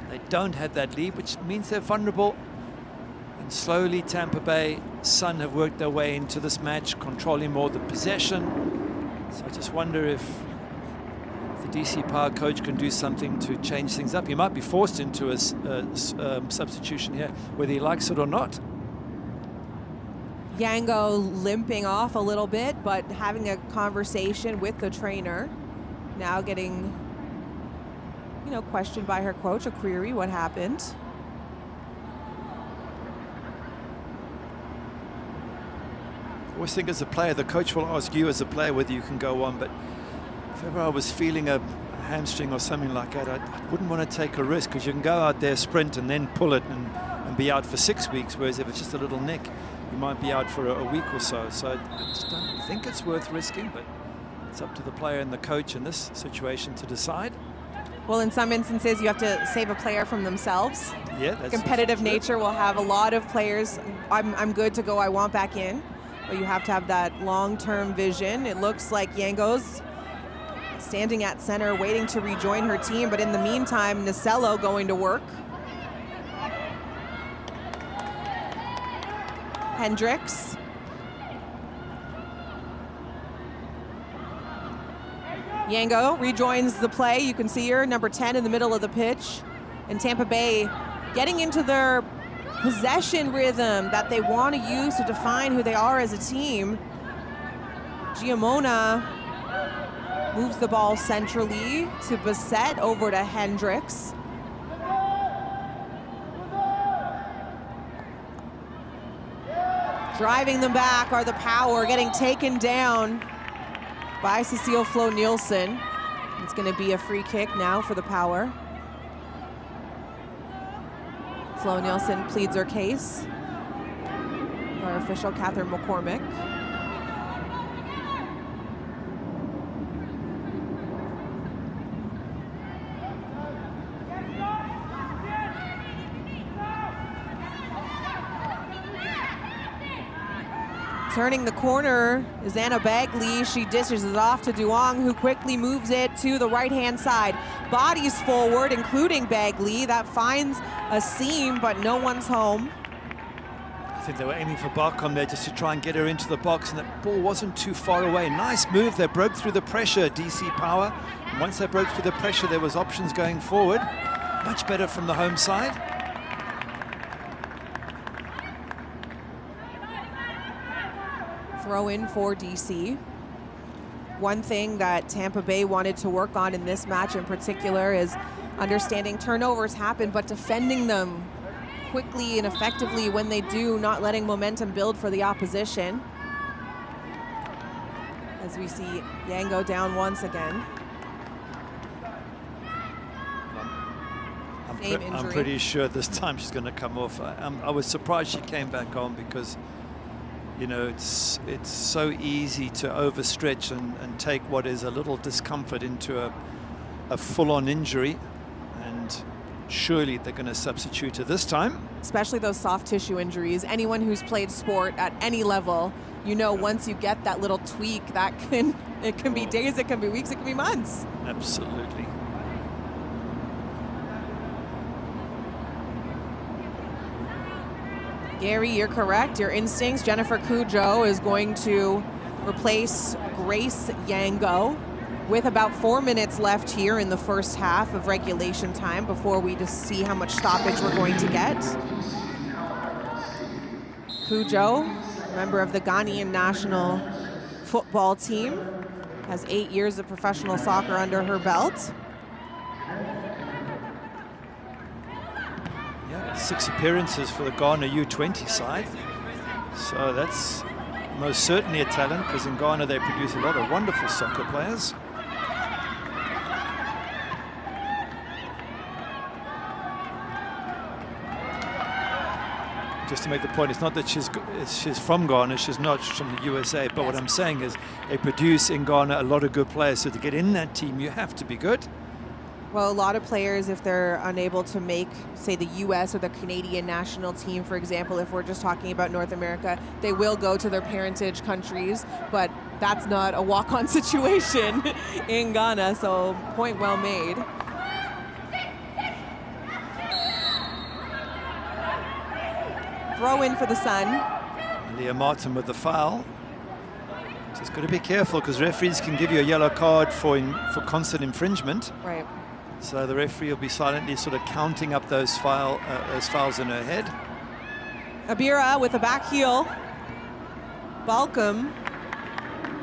They don't have that lead, which means they're vulnerable. And slowly Tampa Bay Sun have worked their way into this match, controlling more the possession. So I just wonder if the DC Power coach can do something to change things up. He might be forced into a substitution here, whether he likes it or not. Yango limping off a little bit, but having a conversation with the trainer. Now getting you know, questioned by her coach, a query, what happened. I always think as a player, the coach will ask you as a player whether you can go on, but if ever I was feeling a hamstring or something like that, I wouldn't want to take a risk, because you can go out there, sprint, and then pull it and be out for 6 weeks, whereas if it's just a little nick, you might be out for a week or so. So I just don't think it's worth risking, but it's up to the player and the coach in this situation to decide. Well, in some instances, you have to save a player from themselves. Yeah, that's competitive true. nature will have a lot of players, I'm good to go, I want back in. But you have to have that long-term vision. It looks like Yango's standing at center, waiting to rejoin her team. But in the meantime, Nacello going to work. Hendricks. Yango rejoins the play. You can see her, number 10 in the middle of the pitch. And Tampa Bay getting into their possession rhythm that they want to use to define who they are as a team. Giamona moves the ball centrally to Bissett, over to Hendricks. Driving them back are the Power, getting taken down by Cecile Flo Nielsen. It's going to be a free kick now for the Power. Flo Nielsen pleads her case. Our official, Catherine McCormick. Turning the corner is Anna Bagley. She dishes it off to Duong, who quickly moves it to the right-hand side. Bodies forward, including Bagley. That finds a seam, but no one's home. I think they were aiming for Barcom there just to try and get her into the box, and that ball wasn't too far away. Nice move. They broke through the pressure, DC Power. And once they broke through the pressure, there was options going forward. Much better from the home side. Throw in for DC. One thing that Tampa Bay wanted to work on in this match in particular is understanding turnovers happen, but defending them quickly and effectively when they do, not letting momentum build for the opposition. As we see Yango down once again. I'm pretty sure this time she's going to come off. I was surprised she came back on, because you know, it's so easy to overstretch and take what is a little discomfort into a full-on injury, and surely they're going to substitute her this time. Especially those soft tissue injuries. Anyone who's played sport at any level, you know, once you get that little tweak, it can be days, it can be weeks, it can be months. Absolutely. Gary, you're correct. Your instincts. Jennifer Cujo is going to replace Grace Yango with about 4 minutes left here in the first half of regulation time before we just see how much stoppage we're going to get. Cujo, member of the Ghanaian national football team, has 8 years of professional soccer under her belt. 6 appearances for the Ghana U20 side. So that's most certainly a talent, because in Ghana they produce a lot of wonderful soccer players. Just to make the point, it's not that she's from Ghana, she's not from the USA, but what I'm saying is they produce in Ghana a lot of good players, so to get in that team you have to be good. Well, a lot of players, if they're unable to make, say, the US or the Canadian national team, for example, if we're just talking about North America, they will go to their parentage countries, but that's not a walk-on situation in Ghana, so point well made. Throw in for the Sun. Leah Martin with the foul. Just got to be careful, because referees can give you a yellow card for constant infringement. Right. So the referee will be silently sort of counting up those fouls in her head. Abira with a back heel. Balcom.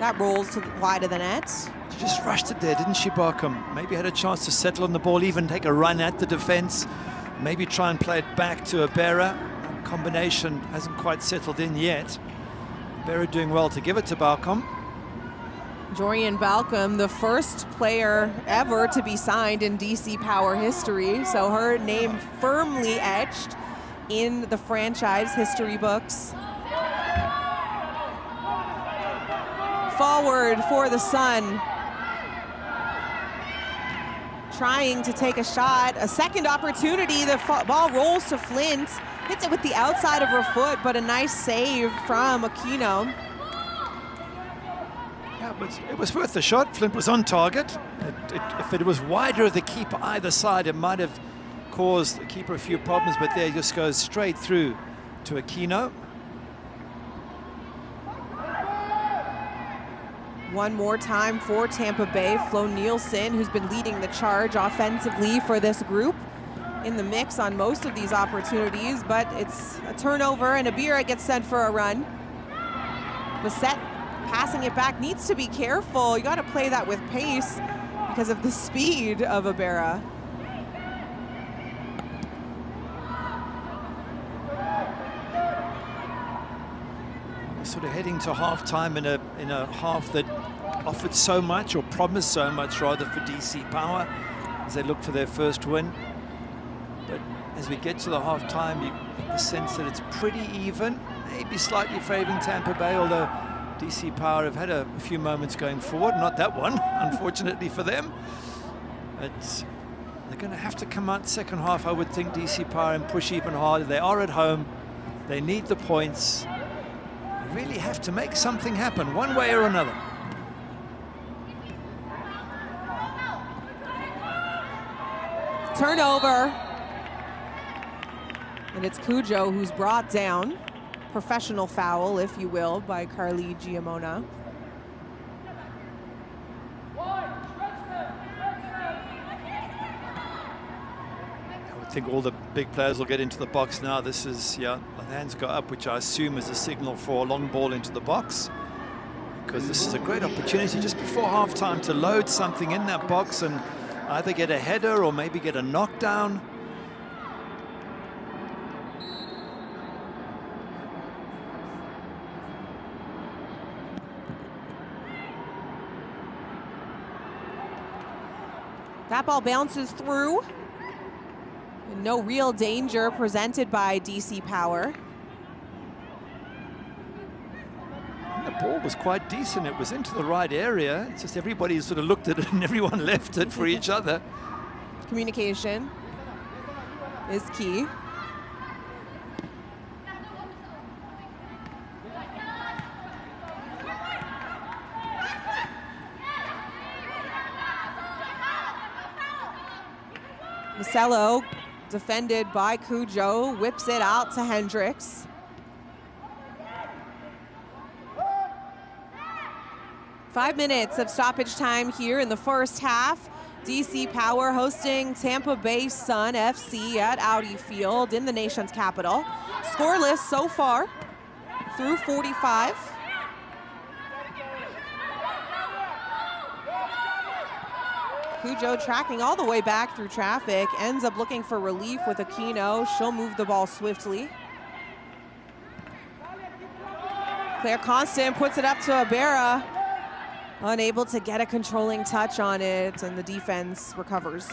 That rolls to the wide of the net. She just rushed it there, didn't she, Barkham? Maybe had a chance to settle on the ball, even take a run at the defense, maybe try and play it back to Abera. Combination hasn't quite settled in yet. Abera doing well to give it to Barkham. Jorian Balcom, the first player ever to be signed in DC Power history, so her name firmly etched in the franchise history books. Forward for the Sun. Trying to take a shot, a second opportunity, the ball rolls to Flint, hits it with the outside of her foot, but a nice save from Aquino. Yeah, it was worth the shot. Flint was on target. If it was wider of the keeper either side, it might have caused the keeper a few problems, but there it just goes straight through to Aquino. One more time for Tampa Bay. Flo Nielsen, who's been leading the charge offensively for this group, in the mix on most of these opportunities, but it's a turnover and Abera gets sent for a run. Bassett passing it back, needs to be careful. You got to play that with pace because of the speed of Abera. We're sort of heading to half-time in a half that offered so much, or promised so much rather, for DC Power as they look for their first win. But as we get to the half-time, you get the sense that it's pretty even, maybe slightly favoring Tampa Bay, although DC Power have had a few moments going forward. Not that one, unfortunately for them. But they're going to have to come out second half, I would think, DC Power, and push even harder. They are at home. They need the points. They really have to make something happen, one way or another. Turnover. And it's Cujo who's brought down. Professional foul, if you will, by Carly Giamona. I would think all the big players will get into the box now. This is, yeah, the hands go up, which I assume is a signal for a long ball into the box, because this is a great opportunity just before halftime to load something in that box and either get a header or maybe get a knockdown. That ball bounces through. And no real danger presented by DC Power. And the ball was quite decent. It was into the right area. It's just everybody sort of looked at it and everyone left it for each other. Communication is key. Marcelo, defended by Cujo, whips it out to Hendricks. Five minutes of stoppage time here in the first half. DC Power hosting Tampa Bay Sun FC at Audi Field in the nation's capital. Scoreless so far through 45. Cujo tracking all the way back through traffic, ends up looking for relief with Aquino. She'll move the ball swiftly. Claire Constant puts it up to Abera. Unable to get a controlling touch on it, and the defense recovers.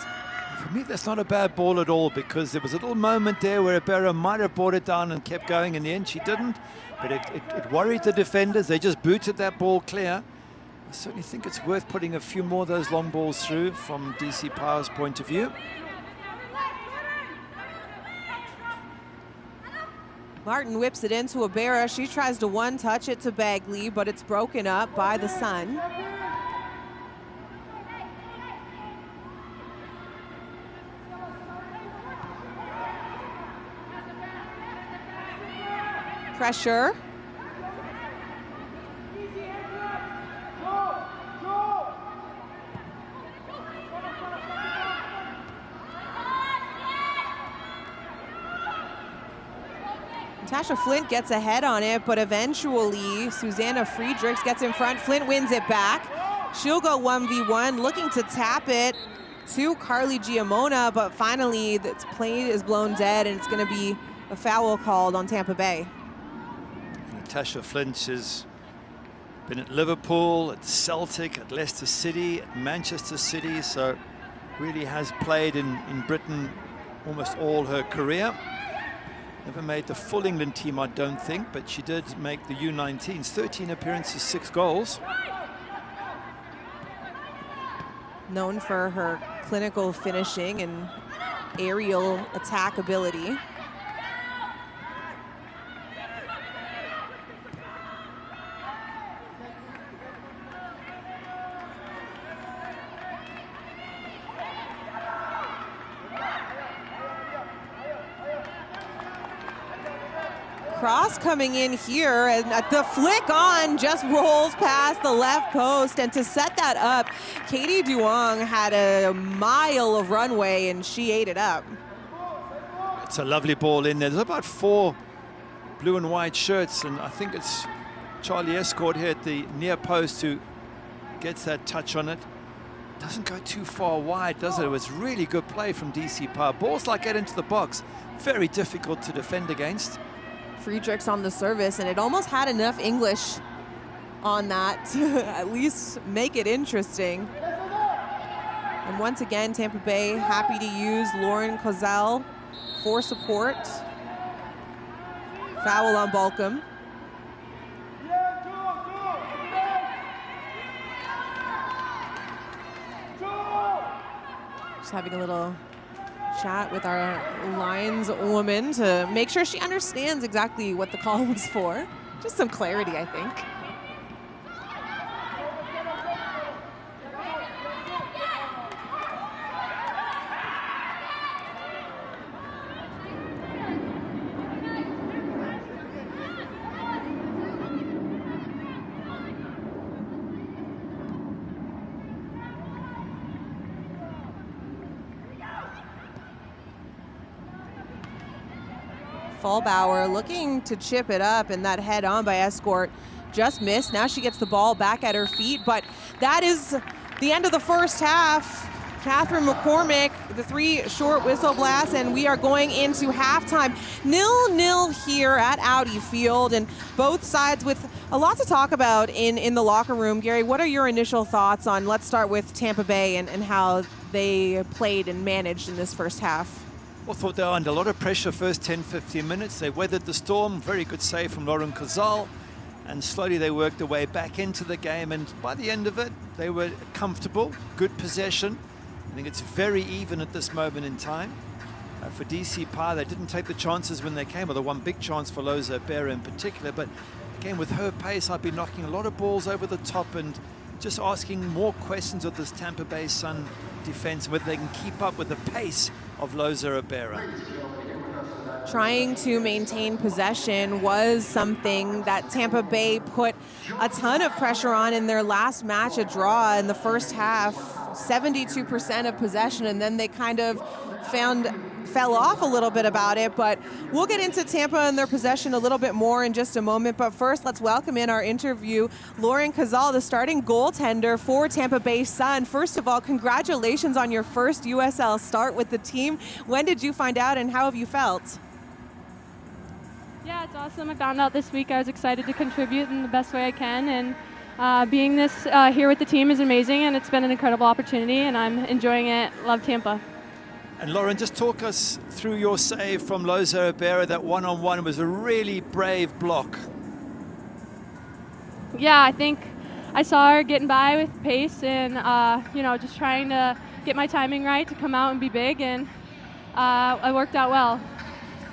For me, that's not a bad ball at all, because there was a little moment there where Abera might have brought it down and kept going. In the end, she didn't, but it worried the defenders. They just booted that ball clear. I certainly think it's worth putting a few more of those long balls through from DC Power's point of view. Martin whips it into Abera. She tries to one-touch it to Bagley, but it's broken up by the Sun. Pressure. Tasha Flint gets ahead on it, but eventually Susanna Friedrichs gets in front. Flint wins it back. She'll go 1v1, looking to tap it to Carly Giamona, but finally this play is blown dead, and it's going to be a foul called on Tampa Bay. Natasha Flint has been at Liverpool, at Celtic, at Leicester City, at Manchester City, so really has played in Britain almost all her career. Never made the full England team, I don't think, but she did make the U19s. 13 appearances, 6 goals. Known for her clinical finishing and aerial attack ability. Cross coming in here, and the flick on just rolls past the left post, and to set that up, Katie Duong had a mile of runway and she ate it up. It's a lovely ball in there. There's about 4 blue and white shirts, and I think it's Charlie Escort here at the near post who gets that touch on it. Doesn't go too far wide, does it? It was really good play from DC Power. Balls like that into the box, very difficult to defend against. Friedrichs on the service, and it almost had enough English on that to at least make it interesting. And once again, Tampa Bay happy to use Lauren Kozel for support. Foul on Balcom. Just having a little chat with our Lions woman to make sure she understands exactly what the call was for. Just some clarity, I think. Fallbauer looking to chip it up, and that head on by Escort just missed. Now she gets the ball back at her feet, but that is the end of the first half. Catherine McCormick, the 3 short whistle blasts, and we are going into halftime. 0-0 here at Audi Field, and both sides with a lot to talk about in the locker room. Gary, what are your initial thoughts on, let's start with Tampa Bay and how they played and managed in this first half? I thought they were under a lot of pressure first 10-15 minutes. They weathered the storm. Very good save from Lauren Kozel. And slowly they worked their way back into the game. And by the end of it, they were comfortable, good possession. I think it's very even at this moment in time. For DC Power, they didn't take the chances when they came, or the one big chance for Loza Bera in particular. But again, with her pace, I've been knocking a lot of balls over the top and just asking more questions of this Tampa Bay Sun defense, whether they can keep up with the pace of Loza Ribera. Trying to maintain possession was something that Tampa Bay put a ton of pressure on in their last match, a draw in the first half, 72% of possession, and then they kind of fell off a little bit about it, but we'll get into Tampa and their possession a little bit more in just a moment. But first, let's welcome in our interview, Lauren Kozel, the starting goaltender for Tampa Bay Sun. First of all, congratulations on your first USL start with the team. When did you find out, and how have you felt? Yeah, it's awesome. I found out this week. I was excited to contribute in the best way I can, and being here with the team is amazing, and it's been an incredible opportunity, and I'm enjoying it. Love Tampa. And Lauren, just talk us through your save from Loza Ribera. That one-on-one was a really brave block. Yeah, I think I saw her getting by with pace and, just trying to get my timing right to come out and be big, and it worked out well.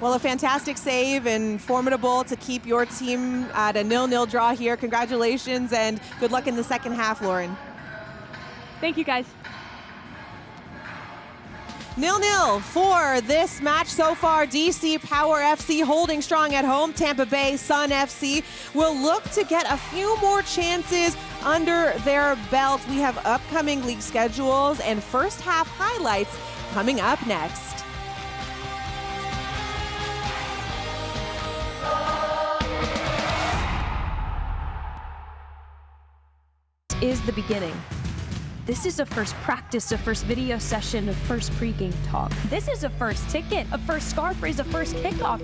Well, a fantastic save and formidable to keep your team at a 0-0 draw here. Congratulations and good luck in the second half, Lauren. Thank you, guys. 0-0 for this match so far. DC Power FC holding strong at home. Tampa Bay Sun FC will look to get a few more chances under their belt. We have upcoming league schedules and first half highlights coming up next. is the beginning. This is a first practice, a first video session, a first pregame talk. This is a first ticket, a first scarf raise, a first kickoff.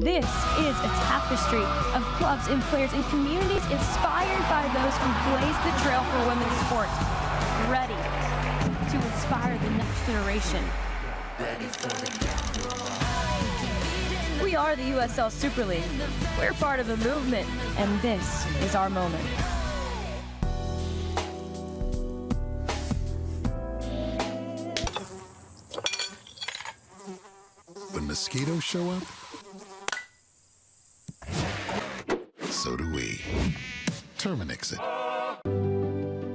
This is a tapestry of clubs and players and communities inspired by those who blazed the trail for women's sports, ready to inspire the next generation. We are the USL Super League. We're part of a movement, and this is our moment. When mosquitoes show up, so do we. Terminix it.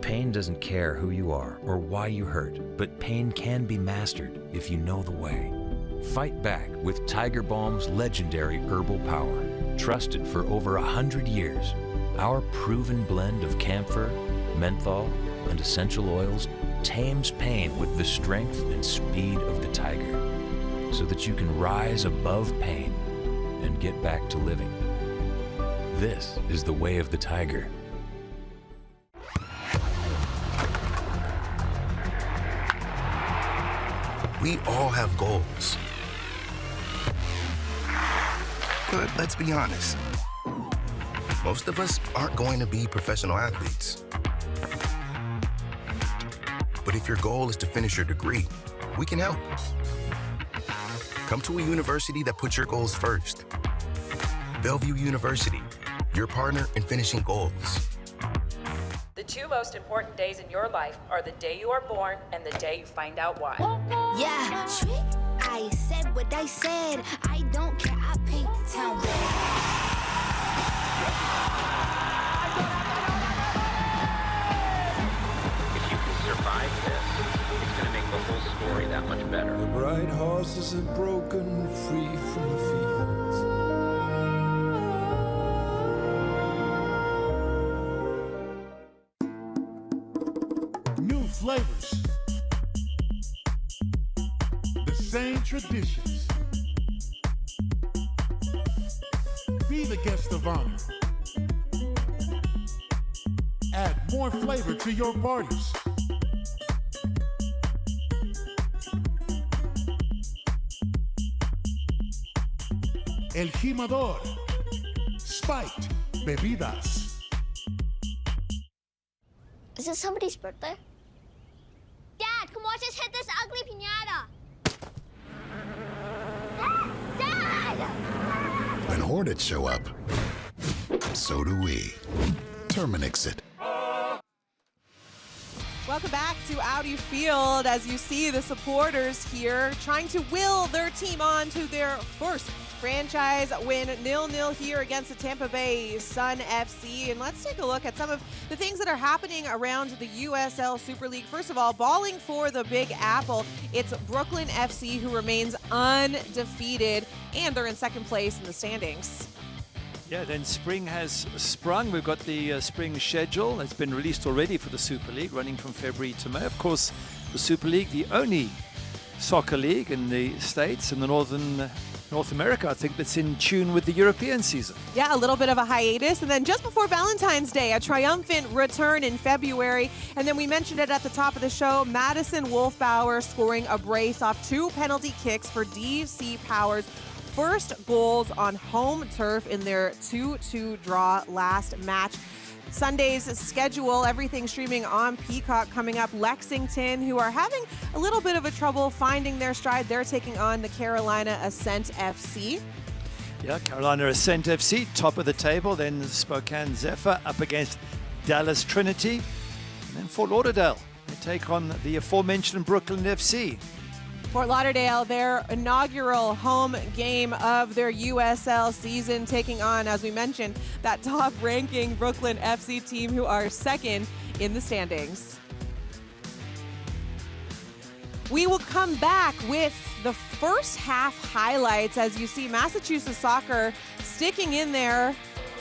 Pain doesn't care who you are or why you hurt, but pain can be mastered if you know the way. Fight back with Tiger Balm's legendary herbal power. Trusted for over 100 years, our proven blend of camphor, menthol, and essential oils tames pain with the strength and speed of the tiger, so that you can rise above pain and get back to living. This is the way of the tiger. We all have goals. But let's be honest, most of us aren't going to be professional athletes. But if your goal is to finish your degree, we can help. Come to a university that puts your goals first. Bellevue University, your partner in finishing goals. The two most important days in your life are the day you are born and the day you find out why. Yeah, trick. I said what I said. I don't care. I paint the town red. If you can survive this, it's going to make the whole story that much better. The bright horses are broken free from the fields. New flavors. The same traditions. Be the guest of honor. Add more flavor to your parties. El Jimador. Spiked bebidas. Is it somebody's birthday? Dad, come watch us hit this ugly piñata. Dad! When Hornets show up, so do we. Terminix it. Welcome back to Audi Field. As you see, the supporters here trying to will their team on to their first franchise win, 0-0 here against the Tampa Bay Sun FC. And let's take a look at some of the things that are happening around the USL Super League. First of all, balling for the Big Apple, it's Brooklyn FC who remains undefeated, and they're in second place in the standings. Yeah, then spring has sprung. We've got the spring schedule. It's been released already for the Super League, running from February to May. Of course, the Super League, the only soccer league in the States, in the North America, I think, that's in tune with the European season. Yeah, a little bit of a hiatus. And then just before Valentine's Day, a triumphant return in February. And then we mentioned it at the top of the show, Madison Wolfbauer scoring a brace off 2 penalty kicks for DC Power's first goals on home turf in their 2-2 draw last match. Sunday's schedule, everything streaming on Peacock coming up. Lexington, who are having a little bit of a trouble finding their stride. They're taking on the Carolina Ascent FC. Yeah, Carolina Ascent FC, top of the table. Then Spokane Zephyr up against Dallas Trinity. And then Fort Lauderdale, they take on the aforementioned Brooklyn FC. Fort Lauderdale, their inaugural home game of their USL season, taking on, as we mentioned, that top-ranking Brooklyn FC team, who are second in the standings. We will come back with the first half highlights. As you see, Massachusetts soccer sticking in there,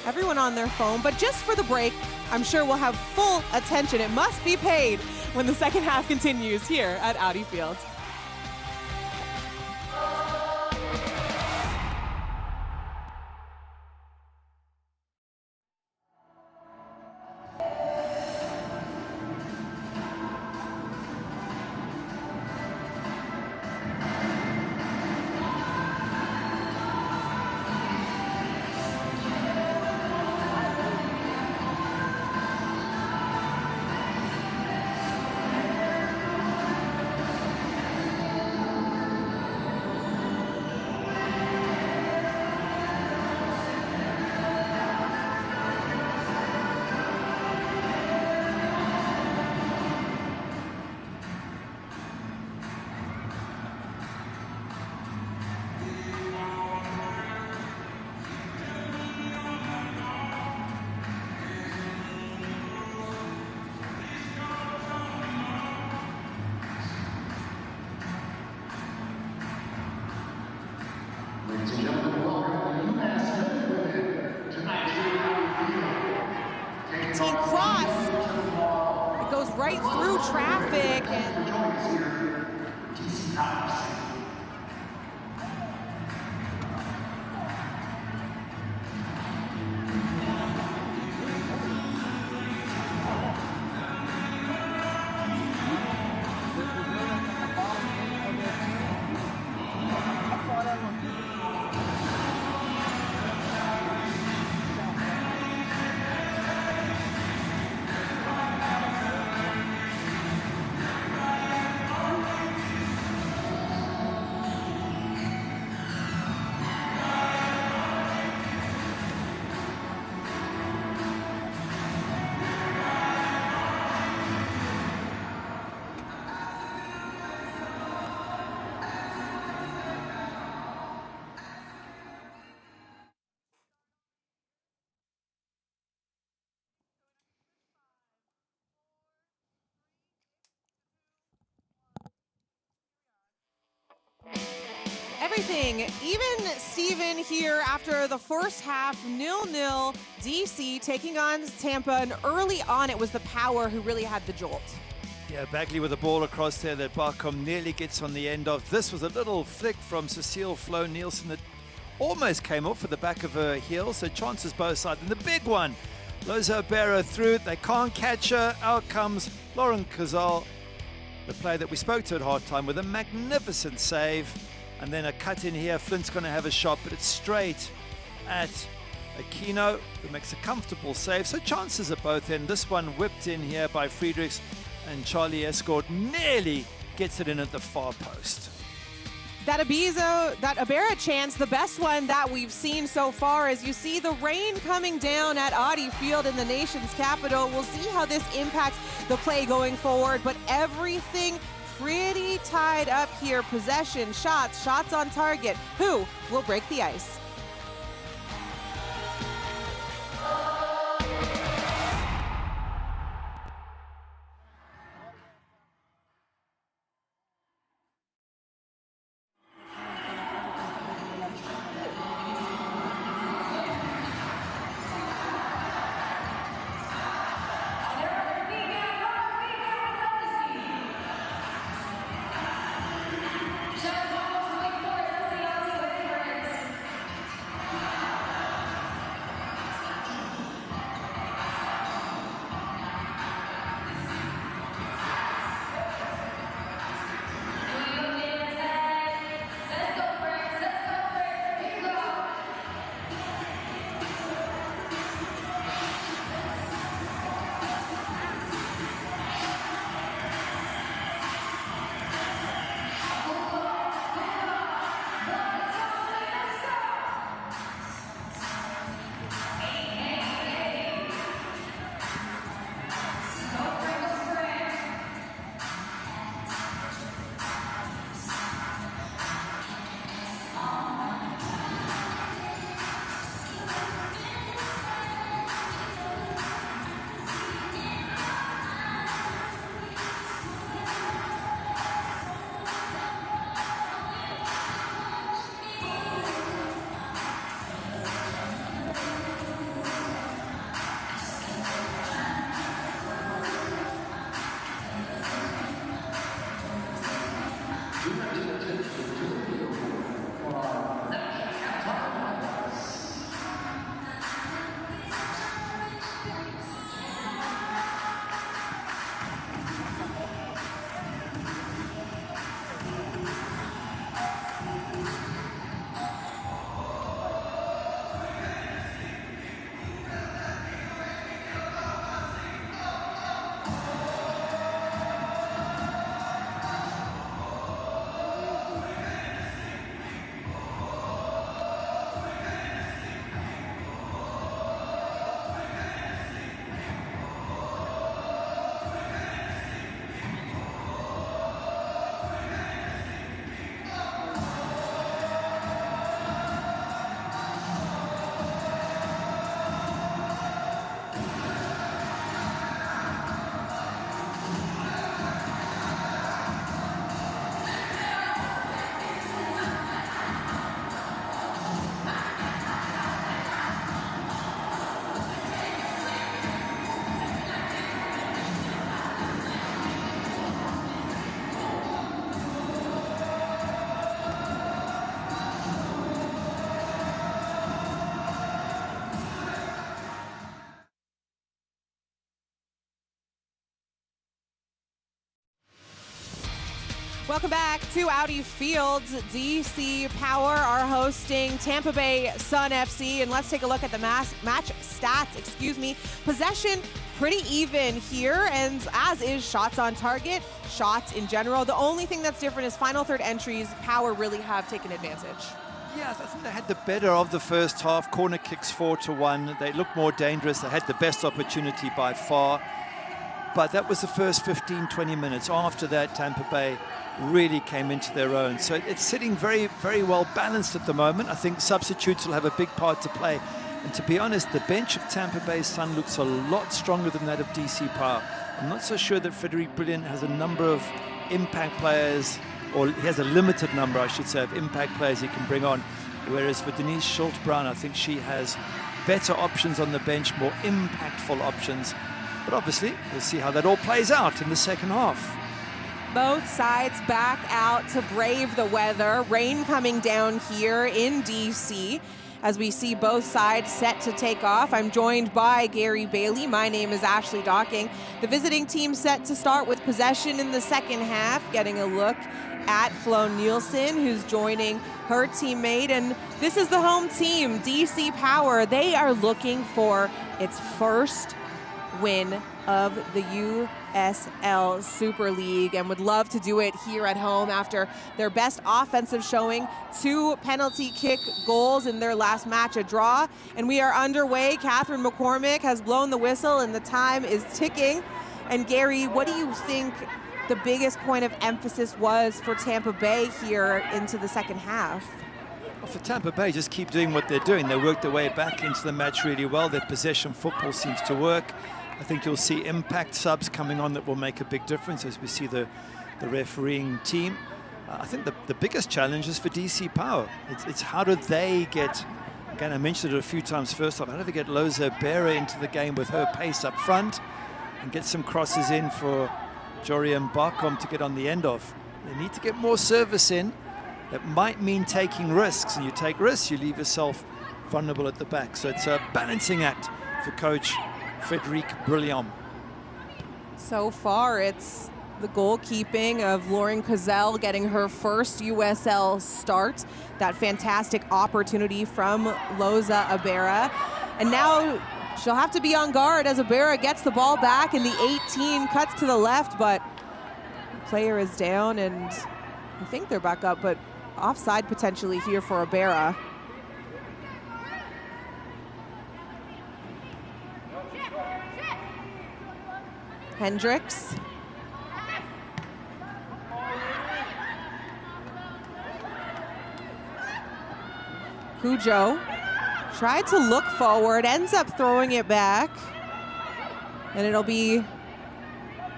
everyone on their phone, but just for the break, I'm sure we'll have full attention. It must be paid when the second half continues here at Audi Field. 18 cross. It goes right through traffic. Everything, even Steven here after the first half, 0-0, DC taking on Tampa, and early on it was the Power who really had the jolt. Yeah, Bagley with the ball across there that Barcom nearly gets on the end of. This was a little flick from Cecile Flo Nielsen that almost came off with the back of her heel, so chances both sides. And the big one, Loza Barrow through, they can't catch her. Out comes Lauren Cazal, the player that we spoke to at halftime, with a magnificent save. And then a cut in here. Flint's going to have a shot, but it's straight at Aquino, who makes a comfortable save. So chances at both end. This one whipped in here by Friedrichs, and Charlie Escort nearly gets it in at the far post. That Ibarra chance, the best one that we've seen so far, as you see the rain coming down at Audi Field in the nation's capital. We'll see how this impacts the play going forward, but everything pretty tied up here. Possession, shots on target. Who will break the ice? Welcome back to Audi Fields. DC Power are hosting Tampa Bay Sun FC, and let's take a look at the match stats. Possession pretty even here, and as is shots on target, shots in general. The only thing that's different is final third entries. Power really have taken advantage. Yes, I think they had the better of the first half. Corner kicks 4-1. They looked more dangerous. They had the best opportunity by far. But that was the first 15, 20 minutes. After that, Tampa Bay really came into their own. So it's sitting very, very well balanced at the moment. I think substitutes will have a big part to play. And to be honest, the bench of Tampa Bay Sun looks a lot stronger than that of DC Power. I'm not so sure that Frederic Brilliant has a number of impact players, or he has a limited number, I should say, of impact players he can bring on. Whereas for Denise Schultz-Brown, I think she has better options on the bench, more impactful options. But obviously, we'll see how that all plays out in the second half. Both sides back out to brave the weather. Rain coming down here in DC as we see both sides set to take off. I'm joined by Gary Bailey. My name is Ashley Docking. The visiting team set to start with possession in the second half, getting a look at Flo Nielsen, who's joining her teammate. And this is the home team, DC Power. They are looking for its first win of the USL Super League and would love to do it here at home after their best offensive showing, 2 penalty kick goals in their last match, a draw. And we are underway. Catherine McCormick has blown the whistle and the time is ticking. And Gary, what do you think the biggest point of emphasis was for Tampa Bay here into the second half? Well, for Tampa Bay, just keep doing what they're doing. They worked their way back into the match really well. Their possession football seems to work. I think you'll see impact subs coming on that will make a big difference as we see the refereeing team. I think the biggest challenge is for DC Power. It's how do they get, again, I mentioned it a few times first off, how do they get Loza Bera into the game with her pace up front and get some crosses in for Jorian Barkom to get on the end of. They need to get more service in. That might mean taking risks, and you take risks, you leave yourself vulnerable at the back. So it's a balancing act for coach Frederic Brilliant. So far, it's the goalkeeping of Lauren Cozell getting her first USL start. That fantastic opportunity from Loza Abera. And now she'll have to be on guard as Abera gets the ball back in the 18, cuts to the left, but the player is down, and I think they're back up, but offside potentially here for Abera. Hendricks. Cujo tried to look forward, ends up throwing it back. And it'll be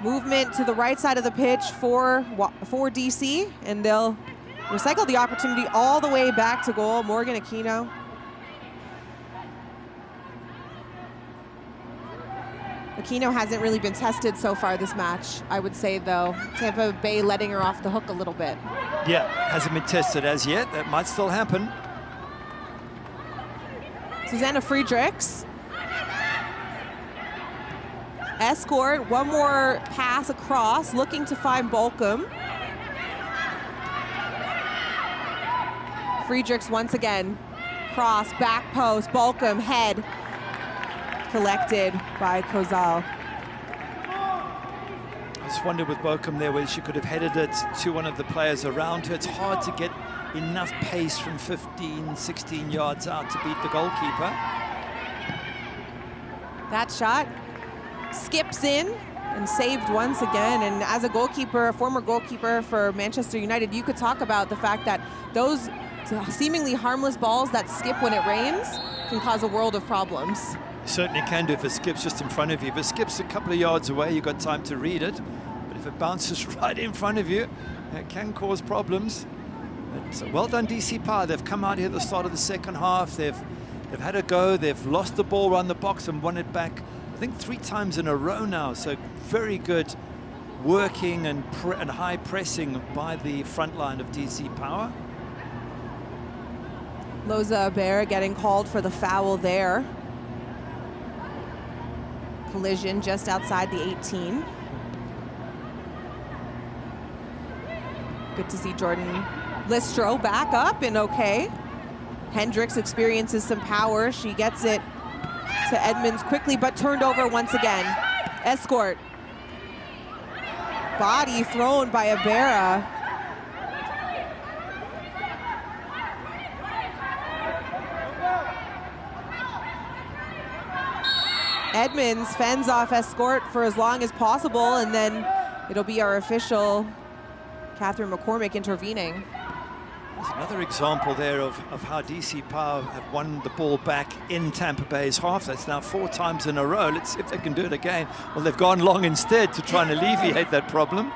movement to the right side of the pitch for DC, and they'll recycle the opportunity all the way back to goal. Morgan Aquino. Aquino hasn't really been tested so far this match, I would say, though. Tampa Bay letting her off the hook a little bit. Yeah, hasn't been tested as yet. That might still happen. Susanna Friedrichs. Escort, one more pass across, looking to find Bolcom. Friedrichs once again. Cross, back post, Bolcom, head. Collected by Cozal. I just wondered with Bolcom there whether she could have headed it to one of the players around her. It's hard to get enough pace from 15, 16 yards out to beat the goalkeeper. That shot skips in and saved once again. And as a goalkeeper, a former goalkeeper for Manchester United, you could talk about the fact that those seemingly harmless balls that skip when it rains can cause a world of problems. Certainly can do if it skips just in front of you. If it skips a couple of yards away, you've got time to read it. But if it bounces right in front of you, it can cause problems. But well done, DC Power. They've come out here at the start of the second half. They've had a go. They've lost the ball around the box and won it back, I think, 3 times in a row now. So very good working and high pressing by the front line of DC Power. Loza Abera getting called for the foul there. Collision just outside the 18. Good to see Jordan Listro back up and okay. Hendricks experiences some power. She gets it to Edmonds quickly, but turned over once again. Escort. Body thrown by Ibarra. Edmonds fends off Escort for as long as possible, and then it'll be our official Catherine McCormick intervening. There's another example there of how DC Power have won the ball back in Tampa Bay's half. That's now 4 times in a row. Let's see if they can do it again. Well, they've gone long instead to try and alleviate that problem.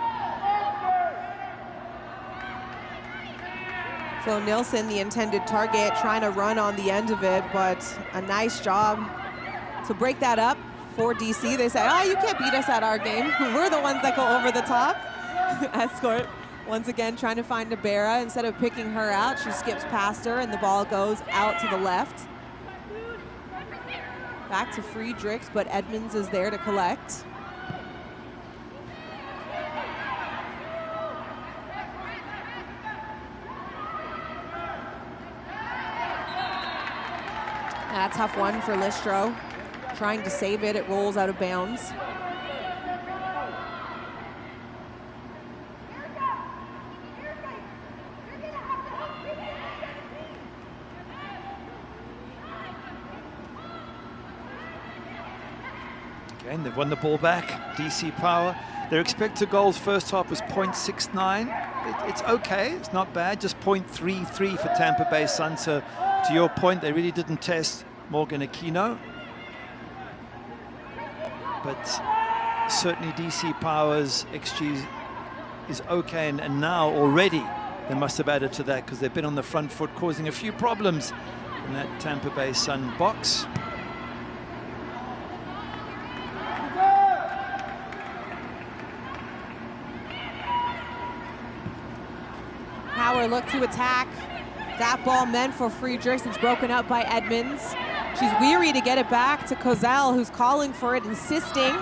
Flo Nilsson, the intended target, trying to run on the end of it, but a nice job to break that up for DC. They say, oh, you can't beat us at our game. We're the ones that go over the top. Escort, once again, trying to find Ibarra. Instead of picking her out, she skips past her, and the ball goes out to the left. Back to Friedrichs, but Edmonds is there to collect. A tough one for Listro. Trying to save it, it rolls out of bounds. Again, they've won the ball back. DC Power. Their expected goals first half was 0.69. It's okay, it's not bad, just 0.33 for Tampa Bay Sun. So to your point, they really didn't test Morgan Aquino. But certainly DC Power's XG is okay, and now already they must have added to that because they've been on the front foot causing a few problems in that Tampa Bay Sun box. Power look to attack. That ball meant for Friedrichs. It's broken up by Edmonds. She's weary to get it back to Kozel, who's calling for it, insisting.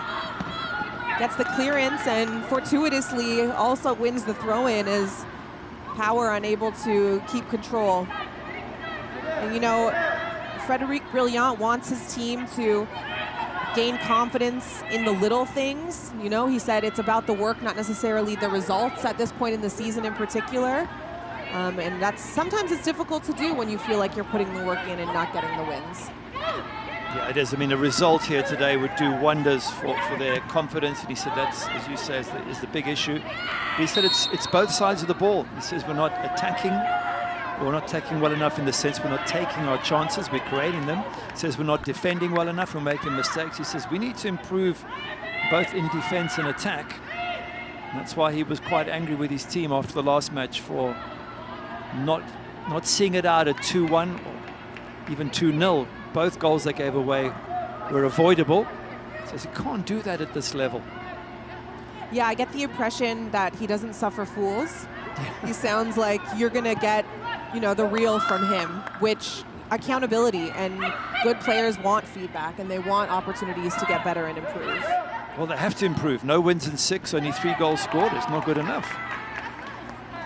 Gets the clearance and fortuitously also wins the throw-in as Power unable to keep control. And you know, Frédéric Brillant wants his team to gain confidence in the little things. You know, he said it's about the work, not necessarily the results at this point in the season in particular. And that's sometimes it's difficult to do when you feel like you're putting the work in and not getting the wins. Yeah, it is. I mean, a result here today would do wonders for their confidence. And he said that's, as you say, is the big issue. But he said it's both sides of the ball. He says we're not attacking. We're not attacking well enough in the sense we're not taking our chances. We're creating them. He says we're not defending well enough. We're making mistakes. He says we need to improve both in defense and attack. And that's why he was quite angry with his team after the last match for not seeing it out at 2-1 or even 2-0. Both goals they gave away were avoidable. Says he can't do that at this level. Yeah, I get the impression that he doesn't suffer fools. He sounds like you're gonna get, you know, the real from him, which accountability, and good players want feedback and they want opportunities to get better and improve. Well, they have to improve. No wins in 6, only 3 goals scored. It's not good enough.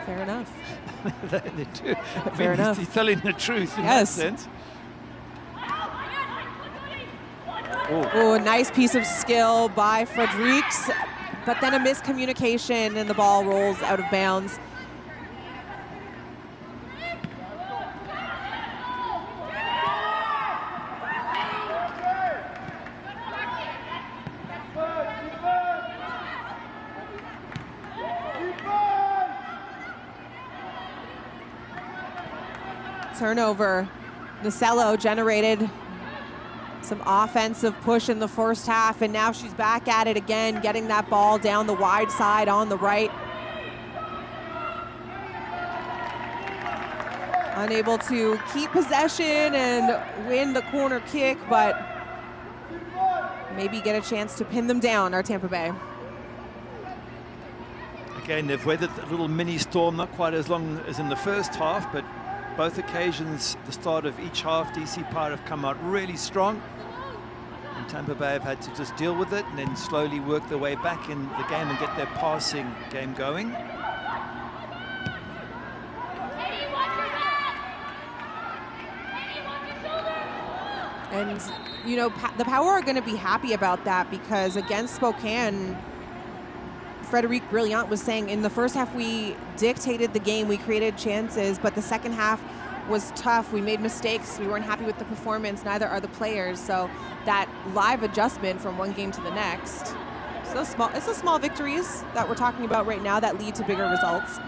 Fair enough. they do. Fair enough. He's telling the truth in yes. that sense. Oh, a nice piece of skill by Friedrichs, but then a miscommunication and the ball rolls out of bounds. Turnover. Nacello generated some offensive push in the first half, and now she's back at it again, getting that ball down the wide side on the right. Unable to keep possession and win the corner kick, but maybe get a chance to pin them down, our Tampa Bay. Again, they've weathered a little mini storm, not quite as long as in the first half, but both occasions, the start of each half, DC Power have come out really strong. And Tampa Bay have had to just deal with it and then slowly work their way back in the game and get their passing game going. And, you know, the Power are going to be happy about that because against Spokane, Frederic Brillant was saying in the first half we dictated the game, we created chances, but the second half was tough. We made mistakes. We weren't happy with the performance. Neither are the players. So that live adjustment from one game to the next, so small. It's the small victories that we're talking about right now that lead to bigger results.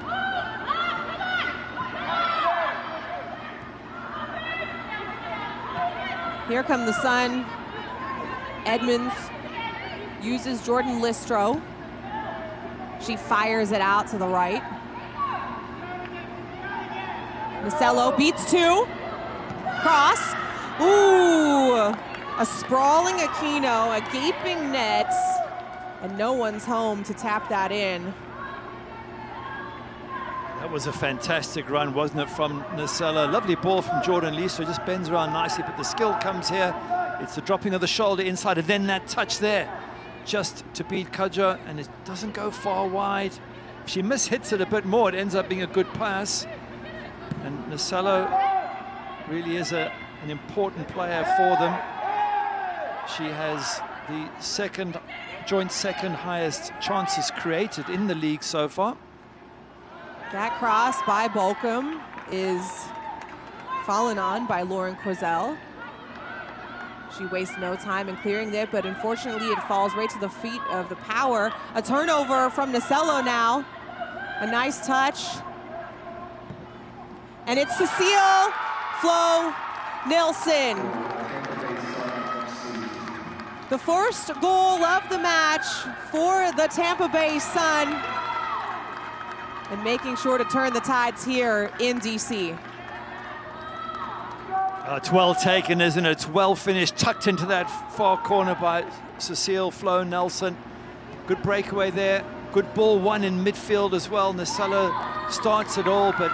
Here come the Sun. Edmonds uses Jordan Listro. She fires it out to the right. Macello beats two. Cross. Ooh, a sprawling Aquino, a gaping net, and no one's home to tap that in. That was a fantastic run, wasn't it, from Nacella? Lovely ball from Jordan Listro, just bends around nicely, but the skill comes here. It's the dropping of the shoulder inside, and then that touch there, just to beat Kudja, and it doesn't go far wide. If she mishits it a bit more, it ends up being a good pass. And Nacella really is an important player for them. She has the joint second highest chances created in the league so far. That cross by Bolcom is fallen on by Lauren Quazell. She wastes no time in clearing it, but unfortunately it falls right to the feet of the Power. A turnover from Nacello now. A nice touch. And it's Cecile Flo Nilsson. The first goal of the match for the Tampa Bay Sun. And making sure to turn the tides here in DC. It's well taken, isn't it? It's well finished, tucked into that far corner by Cecile Flo Nelson. Good breakaway there. Good ball won in midfield as well. Nacella starts it all, but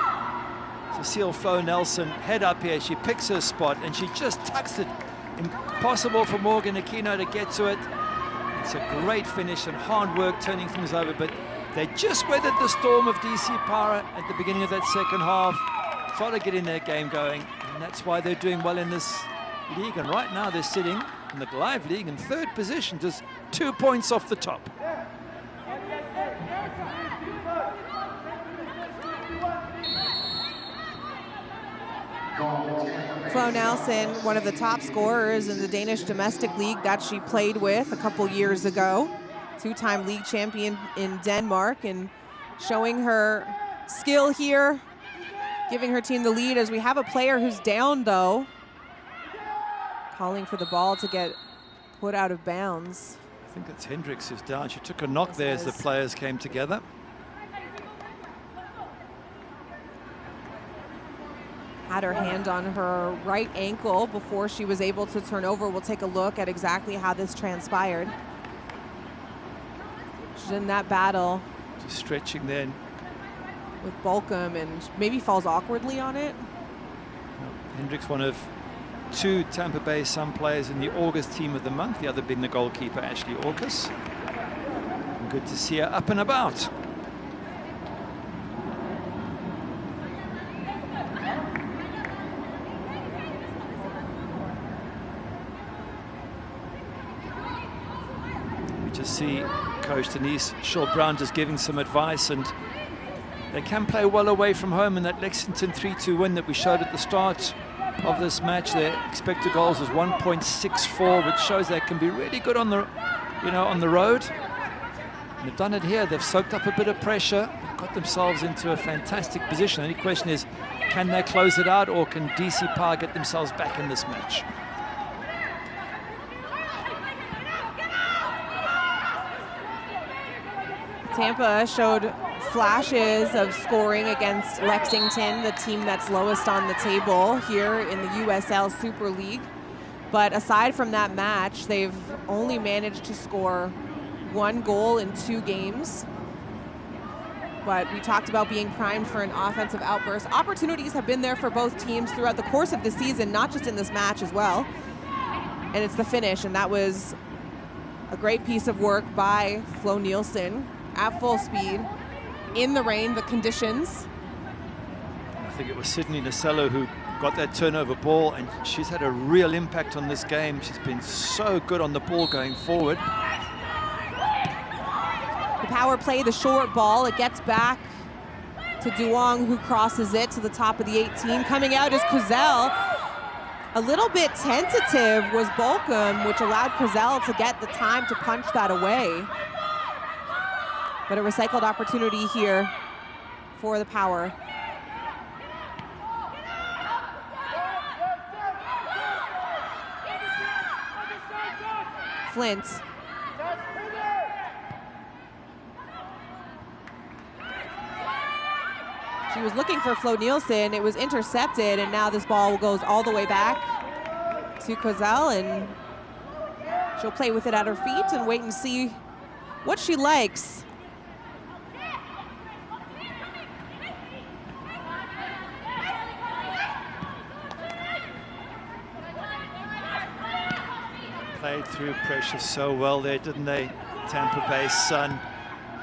Cecile Flo Nelson, head up here. She picks her spot and she just tucks it. Impossible for Morgan Aquino to get to it. It's a great finish and hard work turning things over, but they just weathered the storm of DC Power at the beginning of that second half. Started getting their game going, and that's why they're doing well in this league. And right now they're sitting in the Live League in third position, just 2 points off the top. Flo Nelson, one of the top scorers in the Danish domestic league that she played with a couple years ago. Two-time league champion in Denmark, and showing her skill here, giving her team the lead as we have a player who's down though. Calling for the ball to get put out of bounds. I think it's Hendricks who's down. She took a knock there as the players came together. Had her hand on her right ankle before she was able to turn over. We'll take a look at exactly how this transpired. She's in that battle. Just stretching then. With Bolcom, and maybe falls awkwardly on it. Hendricks, one of two Tampa Bay Sun players in the August team of the month, the other being the goalkeeper, Ashley Orcus. Good to see her up and about. We just see Coach Denise Shaw-Brown just giving some advice, and they can play well away from home. In that Lexington 3-2 win that we showed at the start of this match, their expected goals was 1.64, which shows they can be really good on the, on the road. And they've done it here. They've soaked up a bit of pressure, got themselves into a fantastic position. The only question is, can they close it out, or can DC Power get themselves back in this match? Tampa showed flashes of scoring against Lexington, the team that's lowest on the table here in the USL Super League. But aside from that match, they've only managed to score 1 goal in 2 games. But we talked about being primed for an offensive outburst. Opportunities have been there for both teams throughout the course of the season, not just in this match as well. And it's the finish, and that was a great piece of work by Flo Nielsen at full speed, in the rain, the conditions. I think it was Sydney Nacello who got that turnover ball, and she's had a real impact on this game. She's been so good on the ball going forward. The Power play the short ball. It gets back to Duong, who crosses it to the top of the 18. Coming out is Kuzel. A little bit tentative was Bolcom, which allowed Kuzel to get the time to punch that away. But a recycled opportunity here for the Power. Flint. She was looking for Flo Nielsen. It was intercepted, and now this ball goes all the way back to Kuzel, and she'll play with it at her feet and wait and see what she likes. Played through pressure so well there, didn't they? Tampa Bay Sun.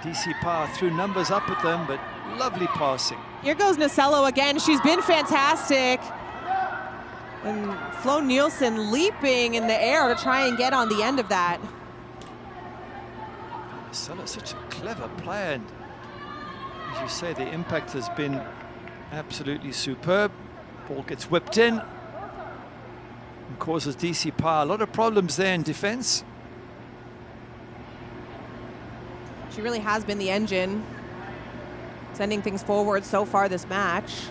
DC Power threw numbers up at them, but lovely passing. Here goes Nacello again. She's been fantastic. And Flo Nielsen leaping in the air to try and get on the end of that. Nacello, such a clever player. And as you say, the impact has been absolutely superb. Ball gets whipped in and causes DC Power a lot of problems there in defense. She really has been the engine, sending things forward so far this match.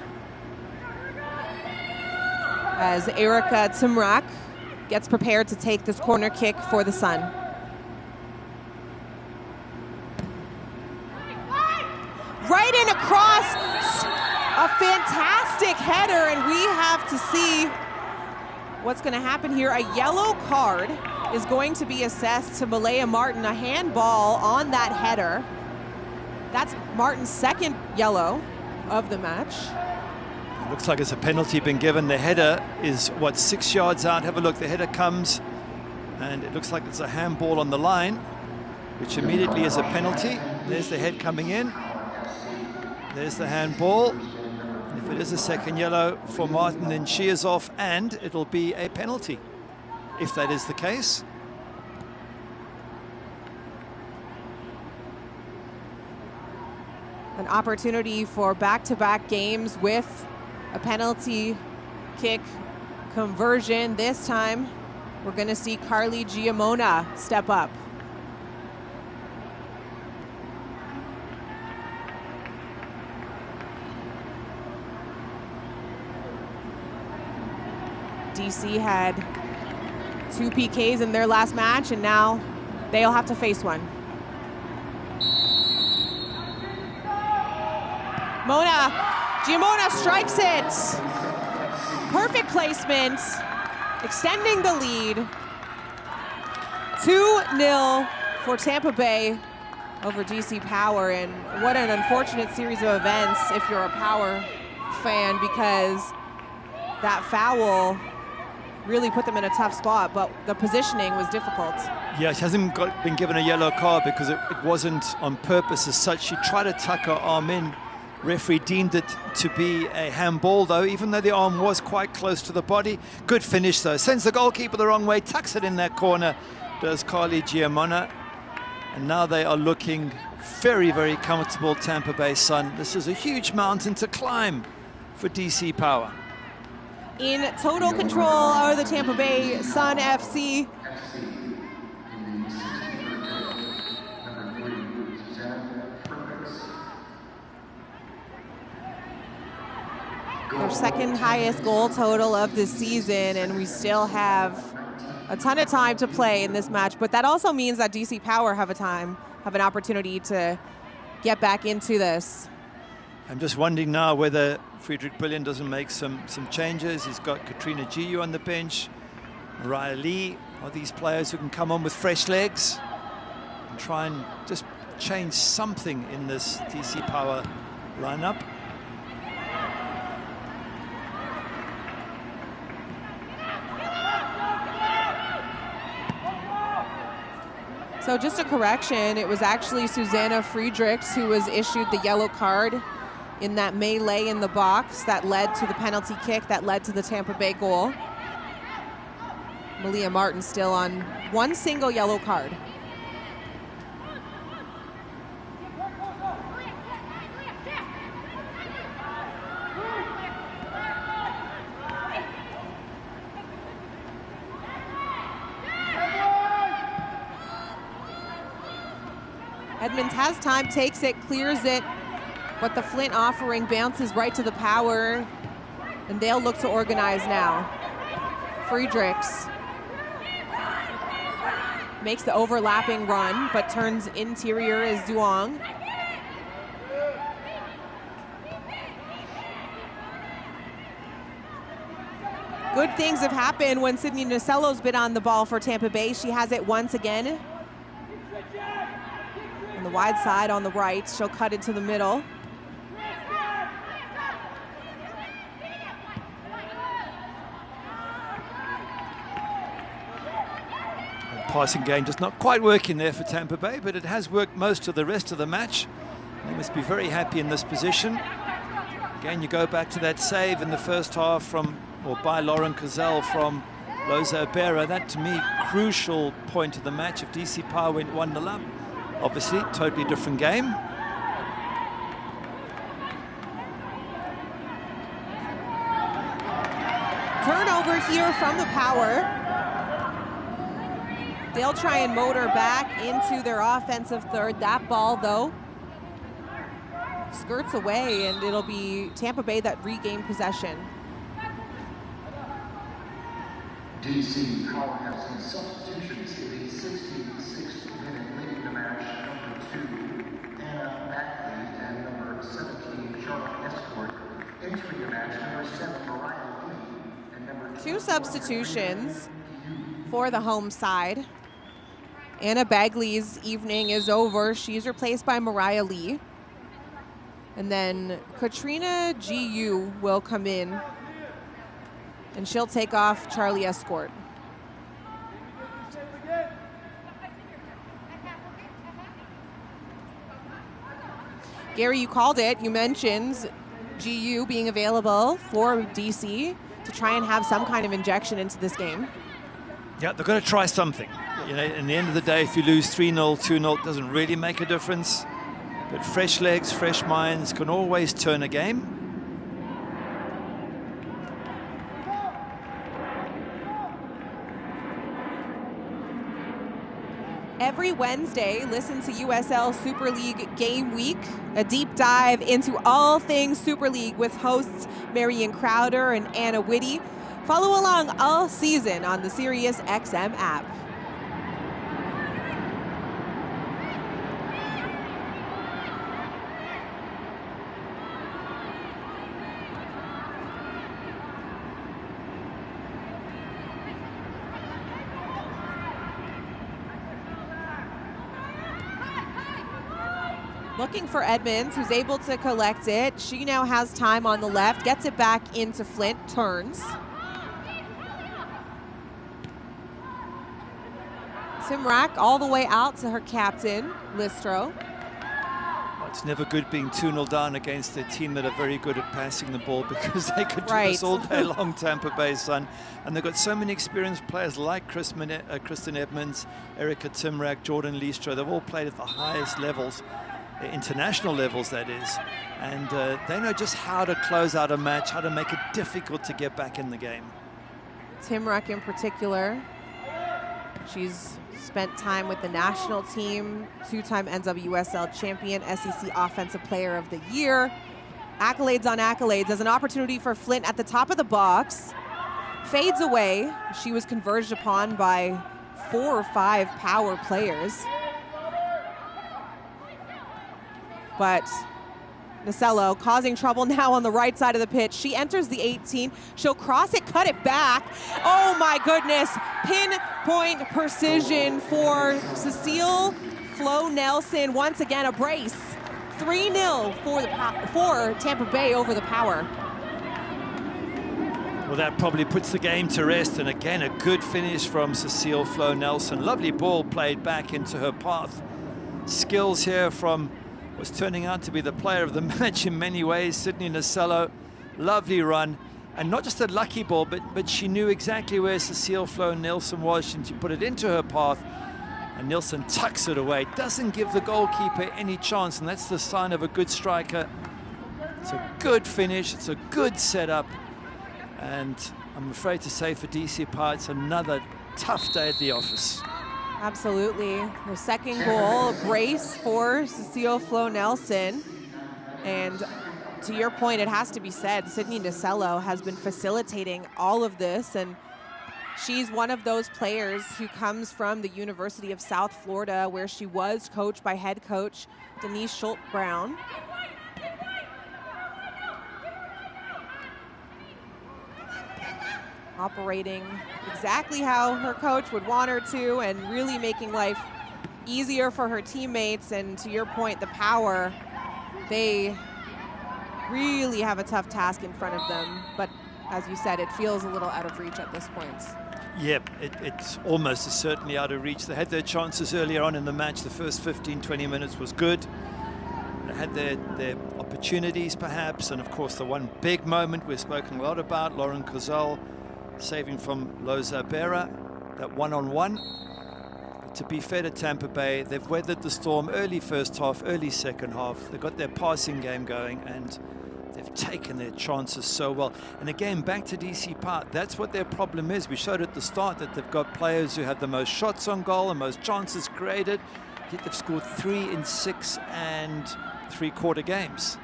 As Erica Timrak gets prepared to take this corner kick for the Sun. Right in across, a fantastic header, and we have to see what's going to happen here. A yellow card is going to be assessed to Malaya Martin, a handball on that header. That's Martin's second yellow of the match. It looks like it's a penalty been given. The header is, what, 6 yards out. Have a look, the header comes, and it looks like it's a handball on the line, which immediately is a penalty. There's the head coming in. There's the handball. And if it is a second yellow for Martin, then she is off, and it'll be a penalty, if that is the case. An opportunity for back-to-back games with a penalty kick conversion. This time, we're going to see Carly Giamona step up. DC had 2 PKs in their last match, and now they'll have to face one. Giamona strikes it. Perfect placement, extending the lead. 2-0 for Tampa Bay over DC Power, and what an unfortunate series of events if you're a Power fan, because that foul really put them in a tough spot, but the positioning was difficult. Yeah, she hasn't been given a yellow card because it wasn't on purpose as such. She tried to tuck her arm in. Referee deemed it to be a handball, though, even though the arm was quite close to the body. Good finish, though. Sends the goalkeeper the wrong way, tucks it in that corner, does Carly Giamona. And now they are looking very, very comfortable, Tampa Bay Sun. This is a huge mountain to climb for DC Power. In total control are the Tampa Bay Sun FC. Their second highest goal total of the season, and we still have a ton of time to play in this match, but that also means that DC Power have an opportunity to get back into this. I'm just wondering now whether Friedrich Brilliant doesn't make some changes. He's got Katrina Giu on the bench, Mariah Lee, are these players who can come on with fresh legs and try and just change something in this DC Power lineup. So just a correction, it was actually Susanna Friedrichs who was issued the yellow card in that melee in the box that led to the penalty kick that led to the Tampa Bay goal. Malia Martin still on one single yellow card. Edmonds has time, takes it, clears it, but the Flint offering bounces right to the Power, and they'll look to organize now. Friedrichs makes the overlapping run, but turns interior as Duong. Good things have happened when Sydney Nacello's been on the ball for Tampa Bay. She has it once again. On the wide side on the right, she'll cut it to the middle. Passing game just not quite working there for Tampa Bay, but it has worked most of the rest of the match. They must be very happy in this position. Again, you go back to that save in the first half by Lauren Cozell from Loza Ibera. That, to me, crucial point of the match. If DC Power went 1-0 up, obviously, totally different game. Turnover here from the Power. They'll try and motor back into their offensive third. That ball, though, skirts away, and it'll be Tampa Bay that regain possession. DC Power has some substitutions in the 66th minute, leading the match. Number 2, Anna Backley, and number 17, Charlotte Escort. Entering the match, number 7, Mariah Lee, and number 2 substitutions for the home side. Anna Bagley's evening is over. She's replaced by Mariah Lee. And then Katrina Gu will come in, and she'll take off Charlie Escort. Gary, you called it. You mentioned GU being available for DC to try and have some kind of injection into this game. Yeah, they're going to try something. You know, in the end of the day, if you lose 3-0, 2-0, it doesn't really make a difference. But fresh legs, fresh minds can always turn a game. Every Wednesday, listen to USL Super League Game Week, a deep dive into all things Super League with hosts Marian Crowder and Anna Whitty. Follow along all season on the Sirius XM app. Looking for Edmonds, who's able to collect it. She now has time on the left, gets it back into Flint, turns. Timrak all the way out to her captain, Listro. Well, it's never good being 2-0 down against a team that are very good at passing the ball, because they could do this all day long, Tampa Bay Sun. And they've got so many experienced players like Kristen Edmonds, Erica Timrak, Jordan Listro. They've all played at the highest levels, international levels, that is. And they know just how to close out a match, how to make it difficult to get back in the game. Timrak in particular. She's spent time with the national team, 2-time NWSL champion, SEC Offensive Player of the Year. Accolades on accolades. As an opportunity for Flint at the top of the box. Fades away. She was converged upon by 4 or 5 Power players. But Nacello causing trouble now on the right side of the pitch. She enters the 18. She'll cross it, cut it back. Oh my goodness. Pinpoint precision for Cecile Flo Nelson. Once again, a brace. 3-0 for Tampa Bay over the Power. Well, that probably puts the game to rest. And again, a good finish from Cecile Flo Nelson. Lovely ball played back into her path. Skills here from was turning out to be the player of the match in many ways. Sydney Nasello, lovely run. And not just a lucky ball, but she knew exactly where Cecile Flo Nielsen was, and she put it into her path. And Nielsen tucks it away. Doesn't give the goalkeeper any chance, and that's the sign of a good striker. It's a good finish. It's a good setup. And I'm afraid to say for DC Power, it's another tough day at the office. Absolutely. Her second goal, a brace for Cecile Flo Nielsen. And to your point, it has to be said, Sydney Nasello has been facilitating all of this, and she's one of those players who comes from the University of South Florida, where she was coached by head coach Denise Schultz-Brown. Operating exactly how her coach would want her to, and really making life easier for her teammates. And to your point, the Power, they really have a tough task in front of them, but as you said, it feels a little out of reach at this point. Yep, it's almost certainly out of reach. They had their chances earlier on in the match. The first 15-20 minutes was good. They had their opportunities perhaps, and of course the one big moment we've spoken a lot about, Lauren Cozal saving from Loza Bera, that one-on-one. To be fair to Tampa Bay, they've weathered the storm early first half, early second half. They've got their passing game going, and they've taken their chances so well. And again, back to DC Park, that's what their problem is. We showed at the start that they've got players who have the most shots on goal and most chances created, yet they've scored 3 in 6 3/4 games.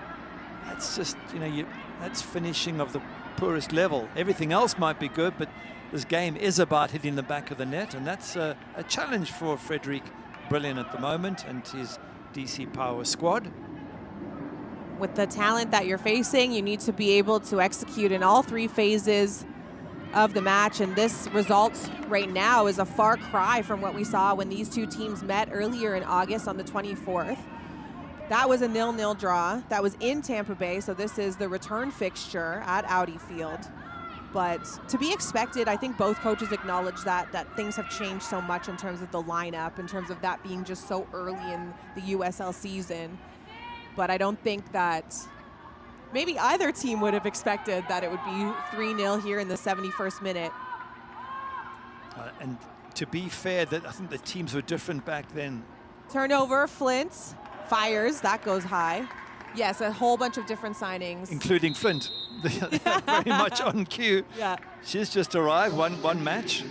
That's just, that's finishing of the poorest level. Everything else might be good, but this game is about hitting the back of the net, and that's a challenge for Frederic Brilliant at the moment and his DC Power squad. With the talent that you're facing, you need to be able to execute in all 3 phases of the match, and this result right now is a far cry from what we saw when these two teams met earlier in August on the 24th. That was a 0-0 draw. That was in Tampa Bay, so this is the return fixture at Audi Field. But to be expected, I think both coaches acknowledge that things have changed so much in terms of the lineup, in terms of that being just so early in the USL season. But I don't think that maybe either team would have expected that it would be 3-0 here in the 71st minute. And to be fair, I think the teams were different back then. Turnover, Flint fires, that goes high. Yes, a whole bunch of different signings. Including Flint, very much on cue. Yeah. She's just arrived, one match.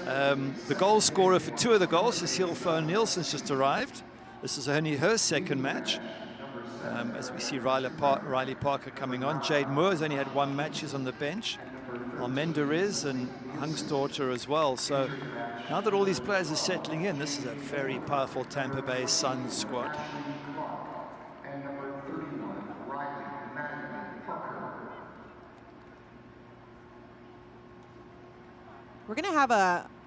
The goal scorer for 2 of the goals, Cecile Flo Nielsen's just arrived. This is only her second match. As we see Riley Parker coming on. Jade Moore has only had 1 match, she's on the bench. Almenda Riz and Hung's daughter as well. So now that all these players are settling in, this is a very powerful Tampa Bay Suns squad. We're going to have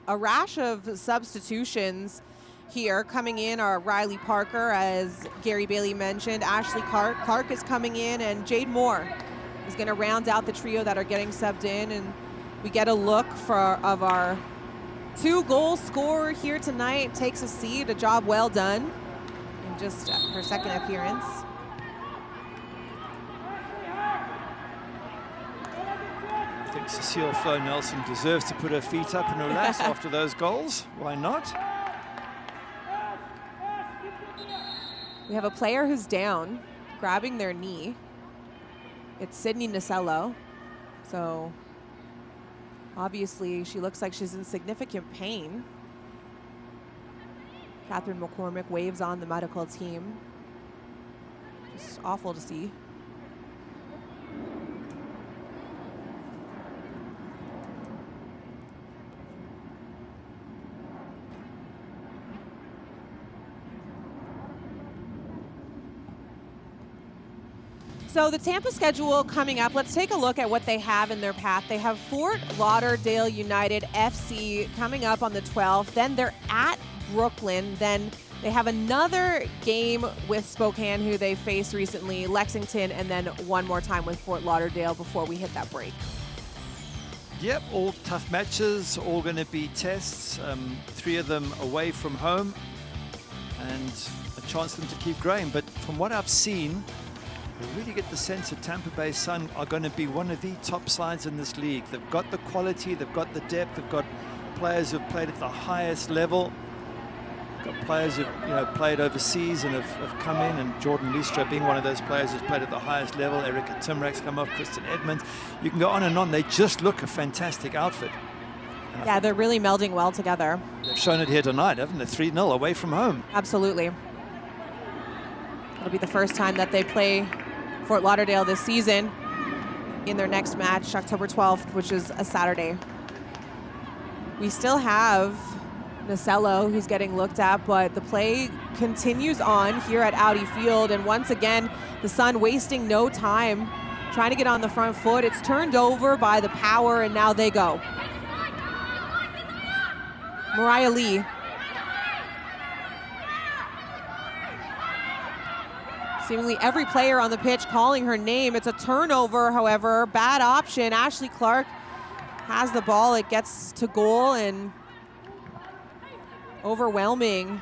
a rash of substitutions here. Coming in are Riley Parker, as Gary Bailey mentioned. Ashley Clark is coming in, and Jade Moore is going to round out the trio that are getting subbed in. And we get a look of our 2-goal scorer here tonight. Takes a seat, a job well done in just her second appearance. I think Cecile Flo Nielsen deserves to put her feet up and relax after those goals. Why not? We have a player who's down, grabbing their knee. It's Sydney Nasello. So obviously she looks like she's in significant pain. Catherine McCormick waves on the medical team. Just awful to see. So the Tampa schedule coming up, let's take a look at what they have in their path. They have Fort Lauderdale United FC coming up on the 12th. Then they're at Brooklyn. Then they have another game with Spokane, who they faced recently, Lexington, and then one more time with Fort Lauderdale before we hit that break. Yep, all tough matches, all going to be tests. 3 of them away from home. and a chance for them to keep growing. But from what I've seen, I really get the sense that Tampa Bay Sun are going to be one of the top sides in this league. They've got the quality, they've got the depth, they've got players who've played at the highest level. They've got players who've played overseas and have come in, and Jordan Listra being one of those players who's played at the highest level. Erica Timrak's come off, Kristen Edmonds. You can go on and on. They just look a fantastic outfit. Yeah, they're really melding well together. They've shown it here tonight, haven't they? 3-0 away from home. Absolutely. It'll be the first time that they play Fort Lauderdale this season in their next match, October 12th, which is a Saturday. We still have Nasello, who's getting looked at, but the play continues on here at Audi Field. And once again, the Sun wasting no time trying to get on the front foot. It's turned over by the Power, and now they go. Mariah Lee. Seemingly every player on the pitch calling her name. It's a turnover, however. Bad option. Ashley Clark has the ball. It gets to goal, and overwhelming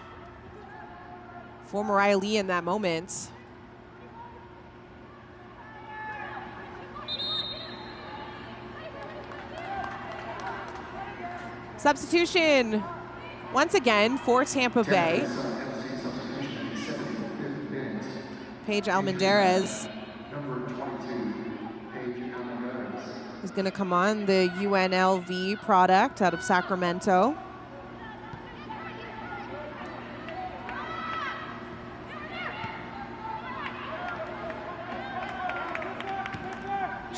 for Mariah Lee in that moment. Substitution once again for Tampa Bay. Paige Almendarez is going to come on, the UNLV product out of Sacramento.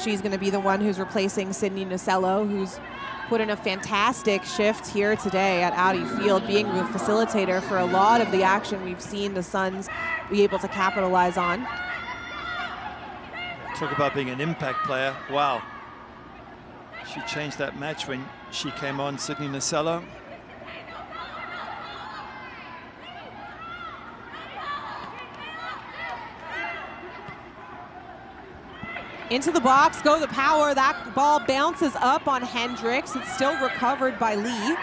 She's going to be the one who's replacing Sydney Nasello, who's put in a fantastic shift here today at Audi Field, being the facilitator for a lot of the action we've seen the Suns be able to capitalize on. Talk about being an impact player. Wow. She changed that match when she came on, Sydney Nasello. Into the box, go the Power. That ball bounces up on Hendricks. It's still recovered by Lee.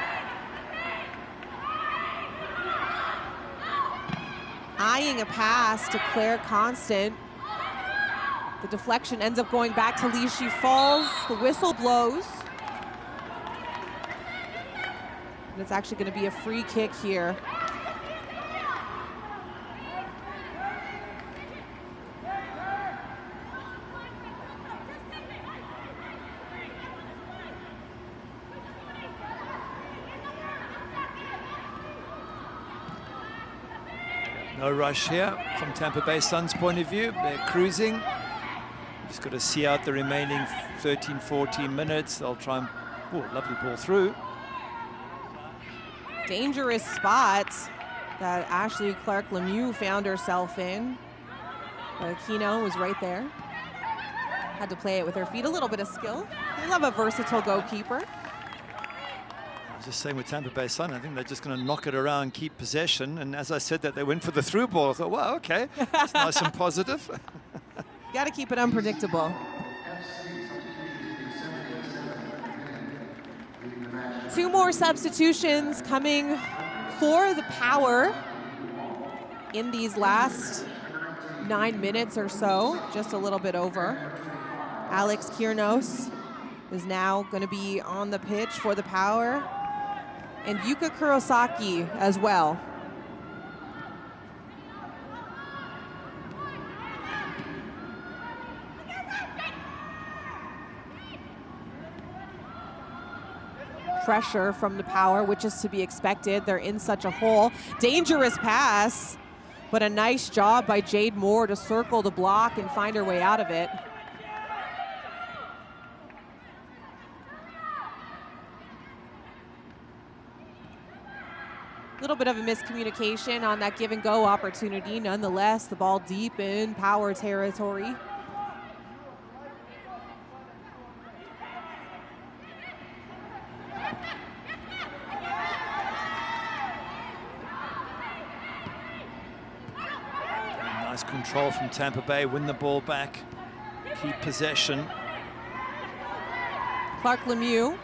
Eyeing a pass to Claire Constant. The deflection ends up going back to Lee. She falls, the whistle blows. And it's actually going to be a free kick here. No rush here from Tampa Bay Sun's point of view. They're cruising. Just got to see out the remaining 13, 14 minutes. They'll try and, oh, lovely ball through. Dangerous spot that Ashley Clark Lemieux found herself in. Aquino was right there. Had to play it with her feet. A little bit of skill. They love a versatile goalkeeper. I was just saying with Tampa Bay Sun, I think they're just going to knock it around, keep possession. And as I said that, they went for the through ball. I thought, wow, okay, that's nice and positive. Got to keep it unpredictable. Two more substitutions coming for the Power in these last 9 minutes or so, just a little bit over. Alex Kiernos is now going to be on the pitch for the Power, and Yuka Kurosaki as well. Pressure from the Power, which is to be expected. They're in such a hole. Dangerous pass, but a nice job by Jade Moore to circle the block and find her way out of it. A little bit of a miscommunication on that give and go opportunity. Nonetheless, the ball deep in Power territory. Nice control from Tampa Bay, win the ball back, keep possession. Clark Lemieux.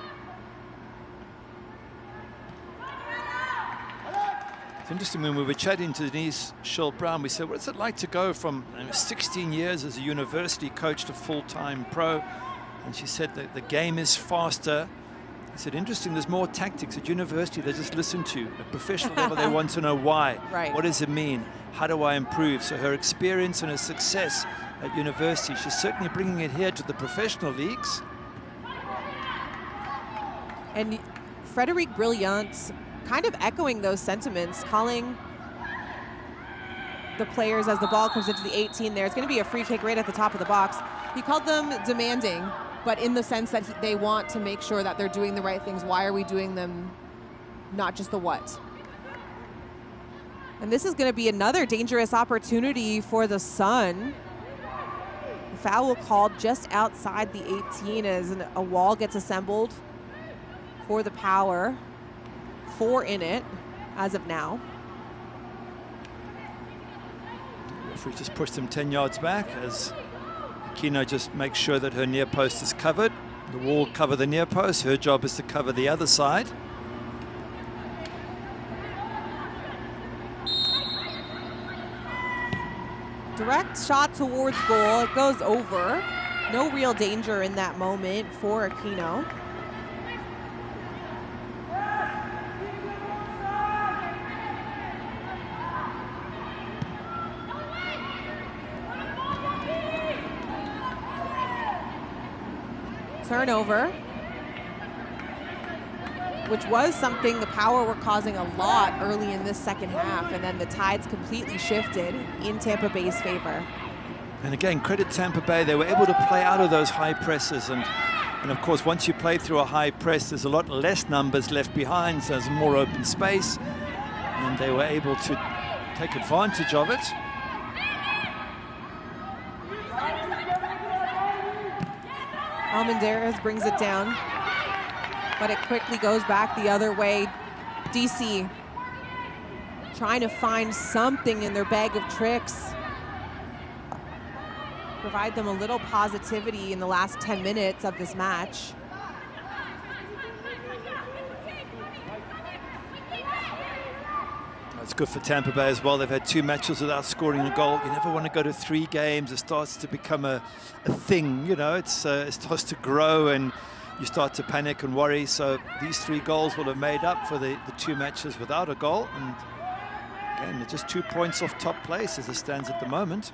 It's interesting, when we were chatting to Denise Schill-Brown, we said, what's it like to go from 16 years as a university coach to full-time pro? And she said that the game is faster. I said, interesting, there's more tactics. At university, they just listen to you. At professional level, they want to know why. Right. What does it mean? How do I improve? So her experience and her success at university, she's certainly bringing it here to the professional leagues. And Frédéric Brillant kind of echoing those sentiments, calling the players as the ball comes into the 18 there. It's going to be a free kick right at the top of the box. He called them demanding, but in the sense that they want to make sure that they're doing the right things. Why are we doing them? Not just the what. And this is going to be another dangerous opportunity for the Sun. Foul called just outside the 18 as a wall gets assembled for the Power. 4 in it as of now. Referee just pushed him 10 yards back as Aquino just makes sure that her near post is covered. The wall cover the near post. Her job is to cover the other side. Direct shot towards goal. It goes over. No real danger in that moment for Aquino. Turnover, which was something the Power were causing a lot early in this second half, and then the tides completely shifted in Tampa Bay's favor. And again, credit Tampa Bay, they were able to play out of those high presses, and of course once you play through a high press, there's a lot less numbers left behind, so there's more open space, and they were able to take advantage of it. Almendarez brings it down, but it quickly goes back the other way. DC trying to find something in their bag of tricks. Provide them a little positivity in the last 10 minutes of this match. It's good for Tampa Bay as well. They've had 2 matches without scoring a goal. You never want to go to 3 games. It starts to become a thing, you know. It starts to grow and you start to panic and worry. So these 3 goals will have made up for the 2 matches without a goal. And again, they're just 2 points off top place as it stands at the moment.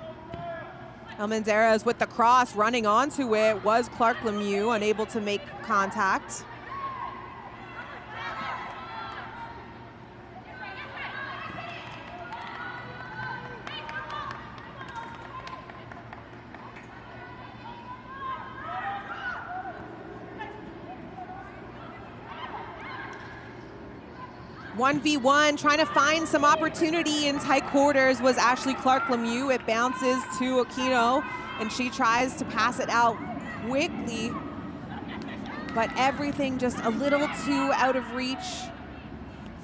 Almendarez with the cross, running onto it was Clark Lemieux, unable to make contact. One v one, trying to find some opportunity in tight quarters was Ashley Clark Lemieux. It bounces to Aquino, and she tries to pass it out quickly, but everything just a little too out of reach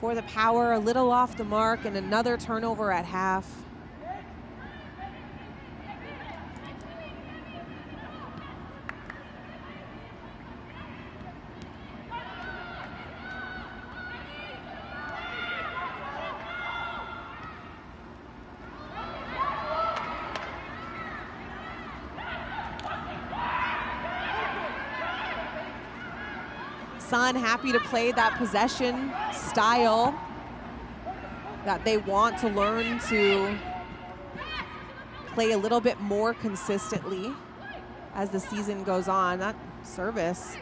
for the Power, a little off the mark, and another turnover at half. Sun happy to play that possession style that they want to learn to play a little bit more consistently as the season goes on. That service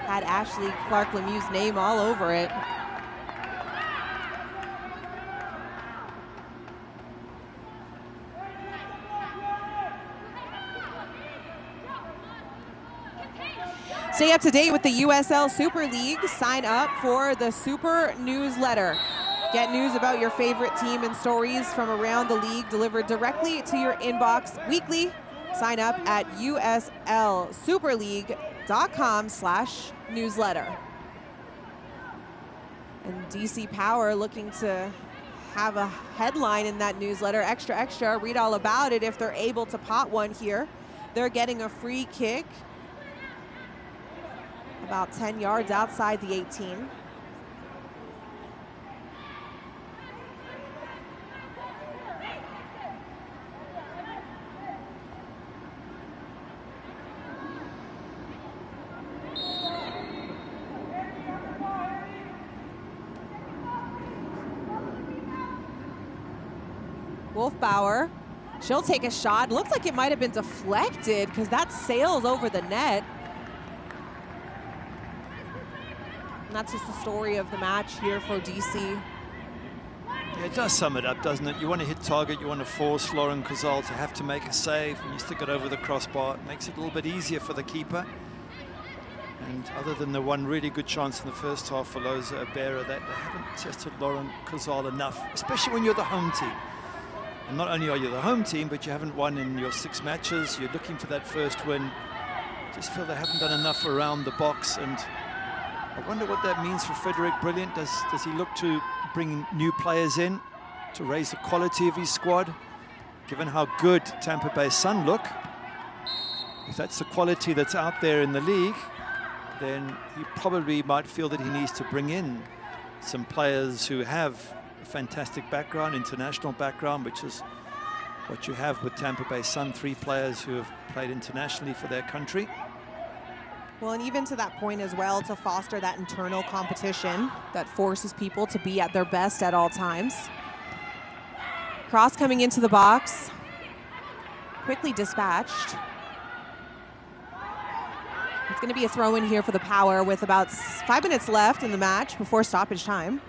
had Ashley Clark Lemieux's name all over it. Stay up to date with the USL Super League. Sign up for the Super newsletter. Get news about your favorite team and stories from around the league delivered directly to your inbox weekly. Sign up at uslsuperleague.com/newsletter. And DC Power looking to have a headline in that newsletter. Extra, extra, read all about it if they're able to pot one here. They're getting a free kick about 10 yards outside the 18. Wolfbauer, she'll take a shot. Looks like it might have been deflected because that sails over the net. And that's just the story of the match here for DC. Yeah, it does sum it up, doesn't it? You want to hit target, you want to force Lauren Kozal to have to make a save. When you stick it over the crossbar, it makes it a little bit easier for the keeper. And other than the one really good chance in the first half for Loza Abera, they haven't tested Lauren Kozal enough, especially when you're the home team. And not only are you the home team, but you haven't won in your 6 matches. You're looking for that first win. Just feel they haven't done enough around the box. And I wonder what that means for Frederick Brilliant. Does he look to bring new players in to raise the quality of his squad? Given how good Tampa Bay Sun look, if that's the quality that's out there in the league, then he probably might feel that he needs to bring in some players who have a fantastic background, international background, which is what you have with Tampa Bay Sun, 3 players who have played internationally for their country. Well, and even to that point as well, to foster that internal competition that forces people to be at their best at all times. Cross coming into the box, quickly dispatched. It's going to be a throw in here for the Power with about 5 minutes left in the match before stoppage time.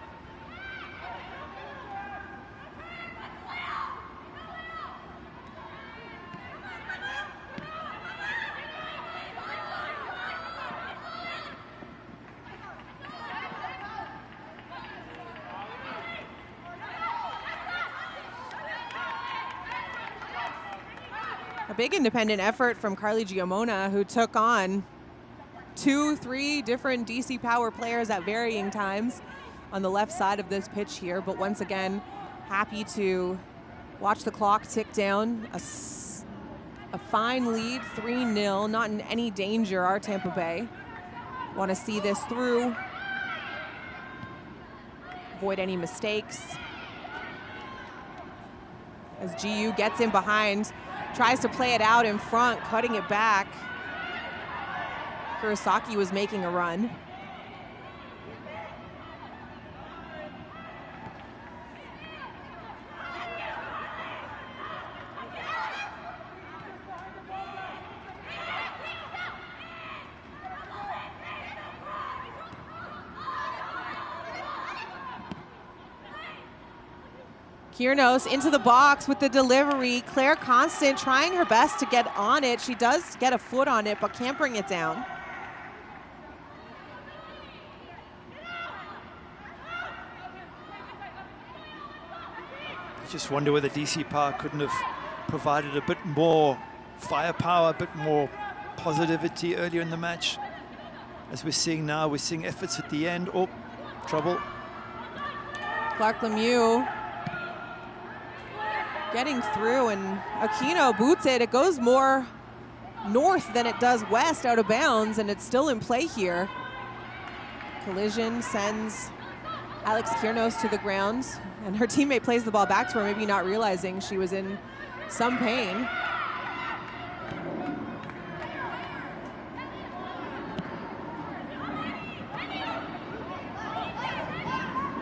A big independent effort from Carly Giamona, who took on 2-3 different DC Power players at varying times on the left side of this pitch here. But once again, happy to watch the clock tick down. A fine lead, 3-0, not in any danger, our Tampa Bay. Want to see this through, avoid any mistakes. As GU gets in behind, tries to play it out in front, cutting it back. Kurosaki was making a run. Kiernos into the box with the delivery. Claire Constant trying her best to get on it. She does get a foot on it, but can't bring it down. I just wonder whether DC Power couldn't have provided a bit more firepower, a bit more positivity earlier in the match. As we're seeing now, we're seeing efforts at the end. Oh, trouble. Clark Lemieux getting through, and Aquino boots it. It goes more north than it does west, out of bounds, and it's still in play here. Collision sends Alex Kiernos to the ground, and her teammate plays the ball back to her, maybe not realizing she was in some pain.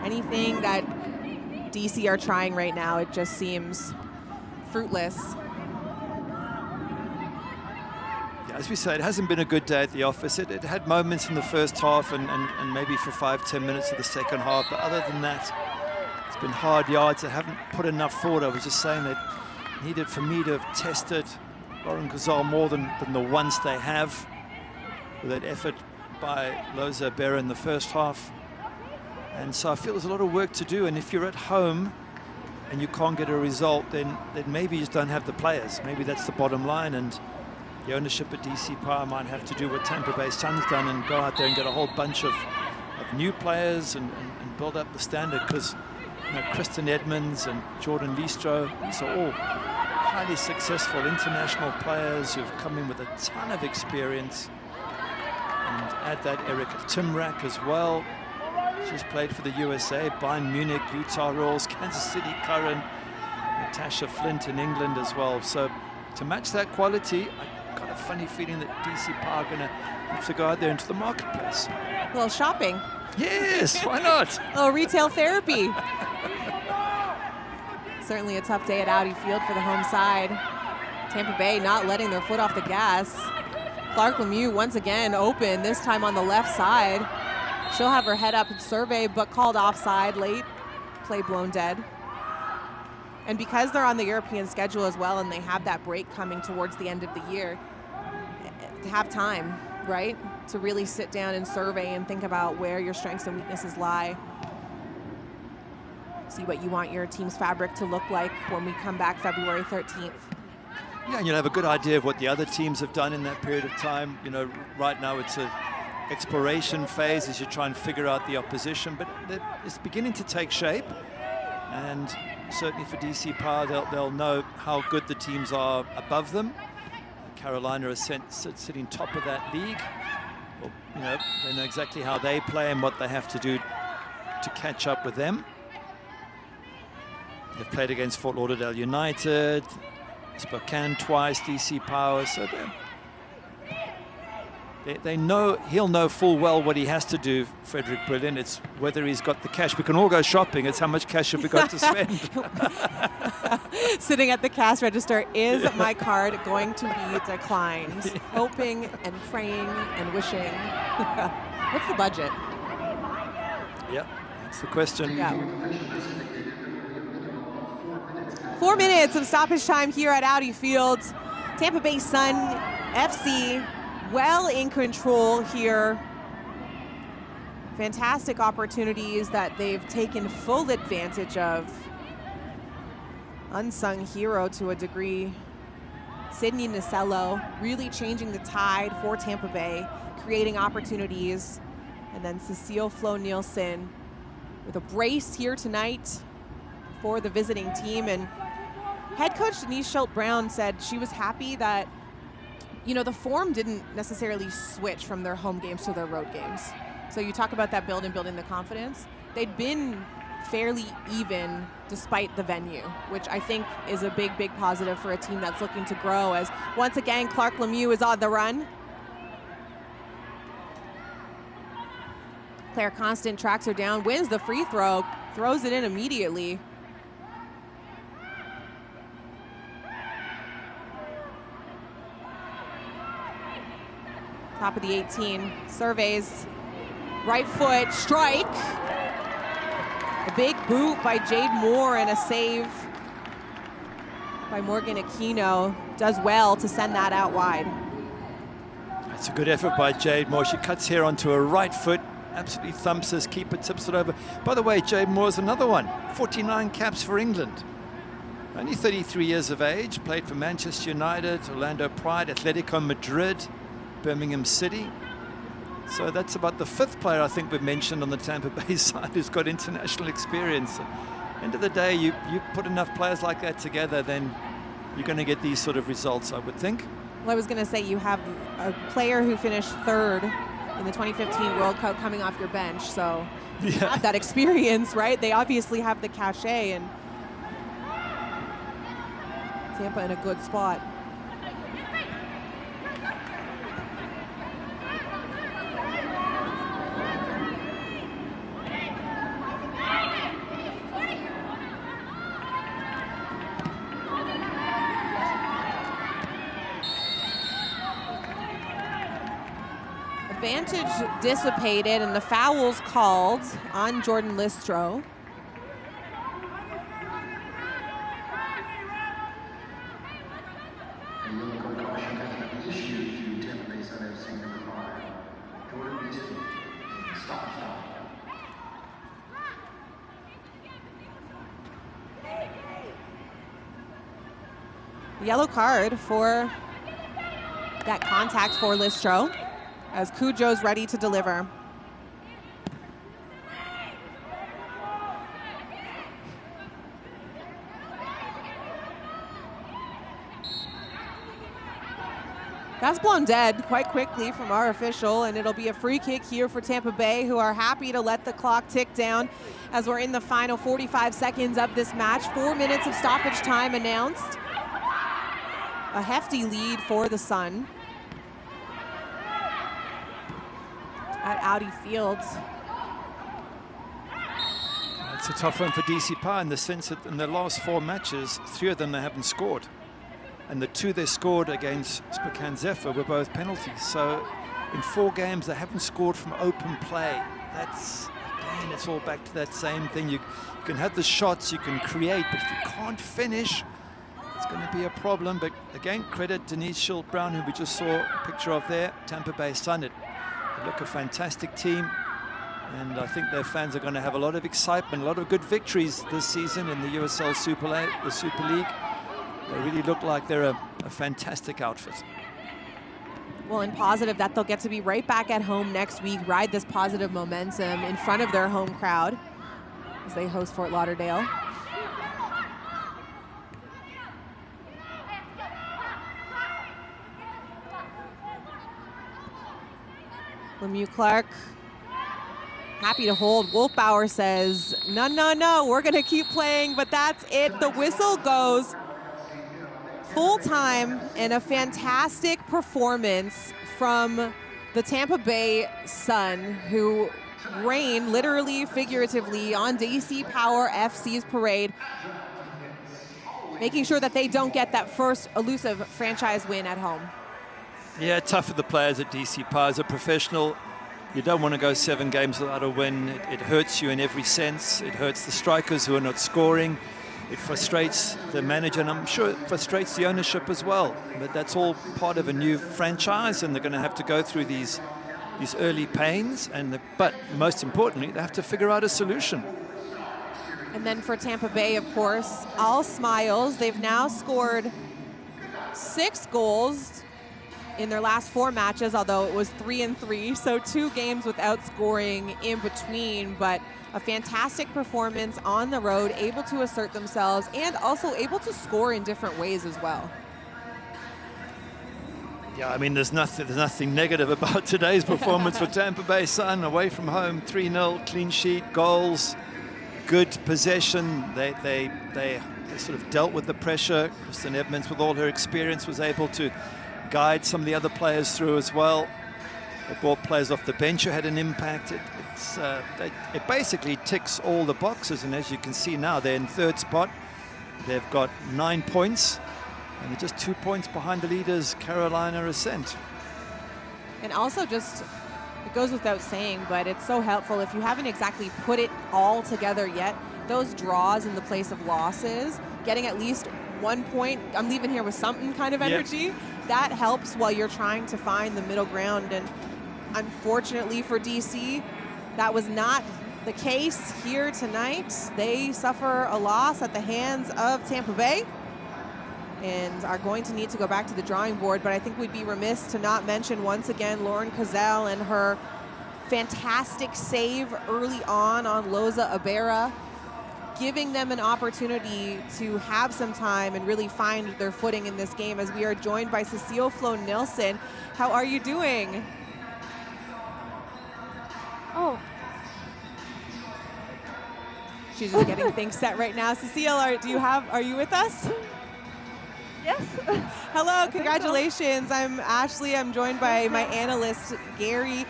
Anything that DC are trying right now, it just seems fruitless. Yeah, as we say, it hasn't been a good day at the office. It had moments in the first half and maybe for 5-10 minutes of the second half, but other than that, it's been hard yards. They haven't put enough forward. I was just saying that needed for me to have tested Lauren Kozal more than the once they have, with that effort by Loza Abera in the first half. And so I feel there's a lot of work to do, and if you're at home and you can't get a result, then maybe you just don't have the players. Maybe that's the bottom line, and the ownership at DC Power might have to do what Tampa Bay Sun's done and go out there and get a whole bunch of new players and build up the standard, because you know, Kristen Edmonds and Jordan Listro, these are all highly successful international players who've come in with a ton of experience. And add that Erica Timrak as well. She's played for the USA, Bayern Munich, Utah Royals, Kansas City Current, Natasha Flint in England as well. So to match that quality, I got a funny feeling that DC Power are going to have to go out there into the marketplace. A little shopping. Yes, why not? A little retail therapy. Certainly a tough day at Audi Field for the home side. Tampa Bay not letting their foot off the gas. Clark Lemieux once again open, this time on the left side. She'll have her head up and survey, but called offside late. Play blown dead. And because they're on the European schedule as well and they have that break coming towards the end of the year, to have time, right? To really sit down and survey and think about where your strengths and weaknesses lie. See what you want your team's fabric to look like when we come back February 13th. Yeah, and you'll have a good idea of what the other teams have done in that period of time. You know, right now it's an exploration phase as you try and figure out the opposition, but it's beginning to take shape. And certainly for DC Power, they'll know how good the teams are above them. Carolina is sitting top of that league. Well, you know, they know exactly how they play and what they have to do to catch up with them. They've played against Fort Lauderdale United, Spokane twice, DC Power, so they know, he'll know full well what he has to do, Frederick Brilliant. It's whether he's got the cash. We can all go shopping. It's how much cash have we got to spend? Sitting at the cash register, is my card going to be declined? Hoping and praying and wishing. What's the budget? Yeah, that's the question. Yeah. 4 minutes of stoppage time here at Audi Field. Tampa Bay Sun FC well in control here. Fantastic opportunities that they've taken full advantage of. Unsung hero to a degree. Sydney Nasello really changing the tide for Tampa Bay, creating opportunities. And then Cecile Flo Nielsen with a brace here tonight for the visiting team. And head coach Denise Schultz-Brown said she was happy that, you know, the form didn't necessarily switch from their home games to their road games. So you talk about that building the confidence. They'd been fairly even despite the venue, which I think is a big, big positive for a team that's looking to grow, as once again, Clark Lemieux is on the run. Claire Constant tracks her down, wins the free throw, throws it in immediately. Top of the 18, surveys, right foot, strike. A big boot by Jade Moore and a save by Morgan Aquino. Does well to send that out wide. That's a good effort by Jade Moore. She cuts here onto her right foot, absolutely thumps his keeper, tips it over. By the way, Jade Moore's another one, 49 caps for England. Only 33 years of age, played for Manchester United, Orlando Pride, Atletico Madrid, Birmingham City. So that's about the fifth player I think we've mentioned on the Tampa Bay side who's got international experience. End of the day, you put enough players like that together, then you're going to get these sort of results, I would think. Well, I was going to say you have a player who finished third in the 2015 World Cup coming off your bench, so you have that experience, right? They obviously have the cachet, and Tampa in a good spot. Advantage dissipated and the foul's called on Jordan Listro. Yellow card for that contact for Listro, as Cujo's ready to deliver. That's blown dead quite quickly from our official, and it'll be a free kick here for Tampa Bay, who are happy to let the clock tick down as we're in the final 45 seconds of this match. 4 minutes of stoppage time announced. A hefty lead for the Sun at Audi Field. It's a tough one for DC Power in the sense that in the last 4 matches, 3 of them they haven't scored. And the 2 they scored against Spokane Zephyr were both penalties. So in 4 games, they haven't scored from open play. That's, again, it's all back to that same thing. You can have the shots, you can create, but if you can't finish, it's going to be a problem. But again, credit Denise Schild-Brown, who we just saw a picture of there, Tampa Bay Sun. They look a fantastic team. And I think their fans are going to have a lot of excitement, a lot of good victories this season in the USL Super League. They really look like they're a fantastic outfit. Well, and positive that they'll get to be right back at home next week, ride this positive momentum in front of their home crowd as they host Fort Lauderdale. Lemieux Clark happy to hold. Wolfbauer says, no, no, no, we're going to keep playing, but that's it. The whistle goes. Full time and a fantastic performance from the Tampa Bay Sun, who rain literally, figuratively on DC Power FC's parade, making sure that they don't get that first elusive franchise win at home. Yeah, tough for the players at DC Power. As a professional, you don't want to go 7 games without a win. It hurts you in every sense. It hurts the strikers who are not scoring. It frustrates the manager, and I'm sure it frustrates the ownership as well. But that's all part of a new franchise, and they're going to have to go through these early pains. But most importantly, they have to figure out a solution. And then for Tampa Bay, of course, all smiles. They've now scored 6 goals in their last 4 matches, although it was 3-3, so 2 games without scoring in between, but a fantastic performance on the road, able to assert themselves and also able to score in different ways as well. Yeah, I mean, there's nothing negative about today's performance for Tampa Bay Sun. Away from home, 3-0, clean sheet, goals, good possession. They sort of dealt with the pressure. Kristen Edmonds, with all her experience, was able to guide some of the other players through as well. They brought players off the bench who had an impact. It basically ticks all the boxes, and as you can see now, they're in 3rd spot. They've got 9 points, and they're just 2 points behind the leaders, Carolina Ascent. And also just, it goes without saying, but it's so helpful if you haven't exactly put it all together yet, those draws in the place of losses, getting at least 1 point, I'm leaving here with something kind of energy. Yep. That helps while you're trying to find the middle ground. And unfortunately for DC, that was not the case here tonight. They suffer a loss at the hands of Tampa Bay and are going to need to go back to the drawing board. But I think we'd be remiss to not mention once again Lauren Cozell and her fantastic save early on Loza Abera, giving them an opportunity to have some time and really find their footing in this game, as we are joined by Cecile Flo-Nilsson. How are you doing? Oh. She's just getting things set right now. Cecile, are you with us? Yes. Hello, congratulations. I'm Ashley. I'm joined by my analyst, Gary.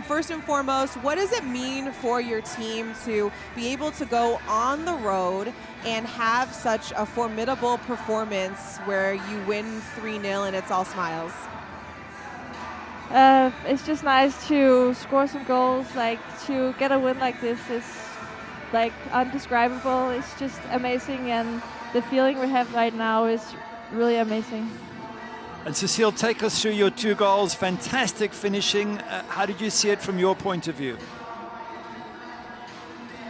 First and foremost, what does it mean for your team to be able to go on the road and have such a formidable performance where you win 3-0 and it's all smiles? It's just nice to score some goals. Like, to get a win like this is like undescribable. It's just amazing, and the feeling we have right now is really amazing. And Cecile, take us through your 2 goals. Fantastic finishing. How did you see it from your point of view?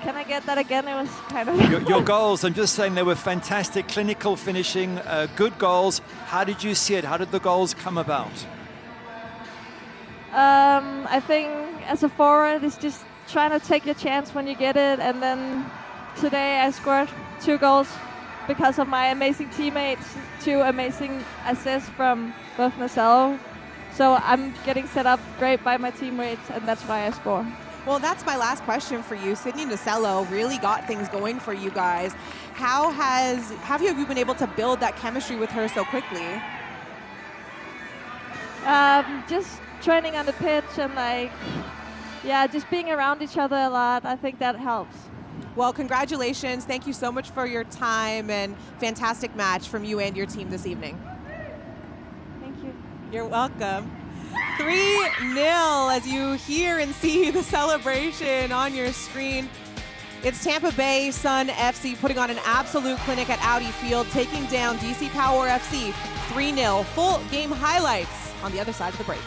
Can I get that again? It was kind of... your goals, I'm just saying they were fantastic, clinical finishing, good goals. How did you see it? How did the goals come about? I think as a forward, it's just trying to take your chance when you get it. And then today I scored 2 goals because of my amazing teammates, 2 amazing assists from both Marcelo. So I'm getting set up great by my teammates, and that's why I score. Well, that's my last question for you. Sydney Nacello really got things going for you guys. How have you been able to build that chemistry with her so quickly? Just training on the pitch and just being around each other a lot. I think that helps. Well, congratulations. Thank you so much for your time and fantastic match from you and your team this evening. Thank you. You're welcome. 3-0 as you hear and see the celebration on your screen. It's Tampa Bay Sun FC putting on an absolute clinic at Audi Field, taking down DC Power FC 3-0. Full game highlights on the other side of the break.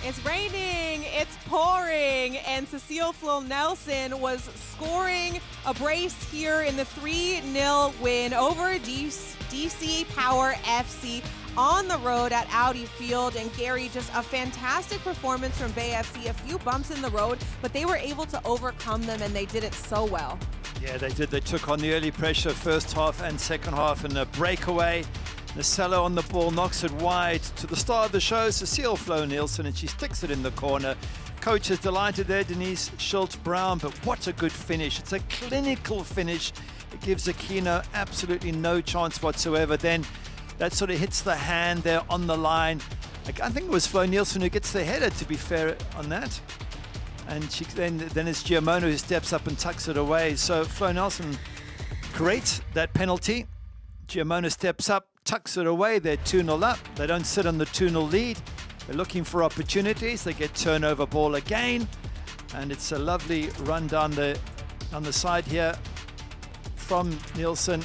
It's raining, it's pouring, and Cecile Flo-Nelson was scoring a brace here in the 3-0 win over DC Power FC on the road at Audi Field. And Gary, just a fantastic performance from Bay FC. A few bumps in the road, but they were able to overcome them, and they did it so well. Yeah, they did. They took on the early pressure first half and second half in a breakaway. Nacello on the ball, knocks it wide to the star of the show, Cecile Flo-Nelson, and she sticks it in the corner. Coach is delighted there, Denise Schultz-Brown, but what a good finish. It's a clinical finish. It gives Aquino absolutely no chance whatsoever. Then that sort of hits the hand there on the line. I think it was Flo-Nelson who gets the header, to be fair on that. And she, then it's Giamono who steps up and tucks it away. So Flo-Nelson creates that penalty. Giamono steps up, tucks it away. They're 2-0 up. They don't sit on the 2-0 lead. They're looking for opportunities. They get turnover ball again. And it's a lovely run down on the side here from Nielsen.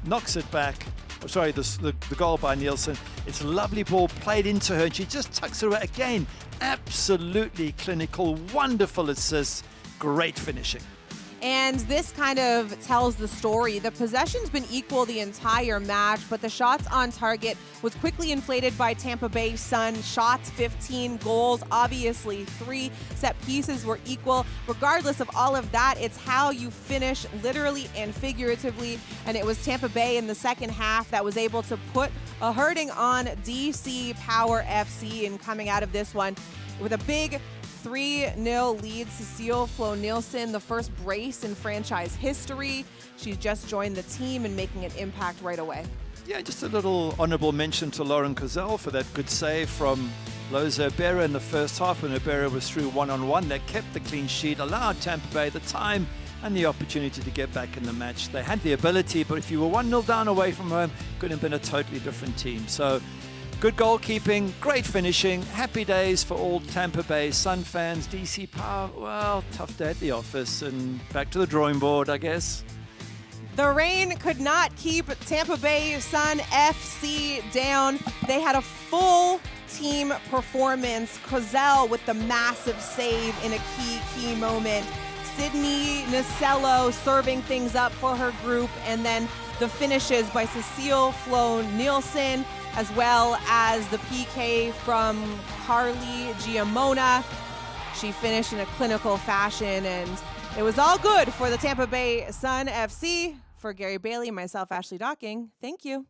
Knocks it back. Oh, sorry, the goal by Nielsen. It's a lovely ball played into her. And she just tucks it away again. Absolutely clinical. Wonderful assist. Great finishing. And this kind of tells the story. The possession's been equal the entire match, but the shots on target was quickly inflated by Tampa Bay Sun. Shots 15, goals obviously 3, set pieces were equal. Regardless of all of that, it's how you finish literally and figuratively. And it was Tampa Bay in the second half that was able to put a hurting on DC Power FC. And coming out of this one with a big 3-0 lead, Cecile Flo-Nelson, the first brace in franchise history. She's just joined the team and making an impact right away. Yeah, just a little honourable mention to Lauren Cozell for that good save from Loza Ibera in the first half when Ibera was through one-on-one. That kept the clean sheet, allowed Tampa Bay the time and the opportunity to get back in the match. They had the ability, but if you were 1-0 down away from home, could have been a totally different team. So good goalkeeping, great finishing, happy days for all Tampa Bay Sun fans. DC Power, well, tough day at the office and back to the drawing board, I guess. The rain could not keep Tampa Bay Sun FC down. They had a full team performance. Cozell with the massive save in a key moment. Sydney Nacello serving things up for her group, and then the finishes by Cecile Flo Nielsen, as well as the PK from Carly Giamona. She finished in a clinical fashion, and it was all good for the Tampa Bay Sun FC. For Gary Bailey, myself, Ashley Docking, thank you.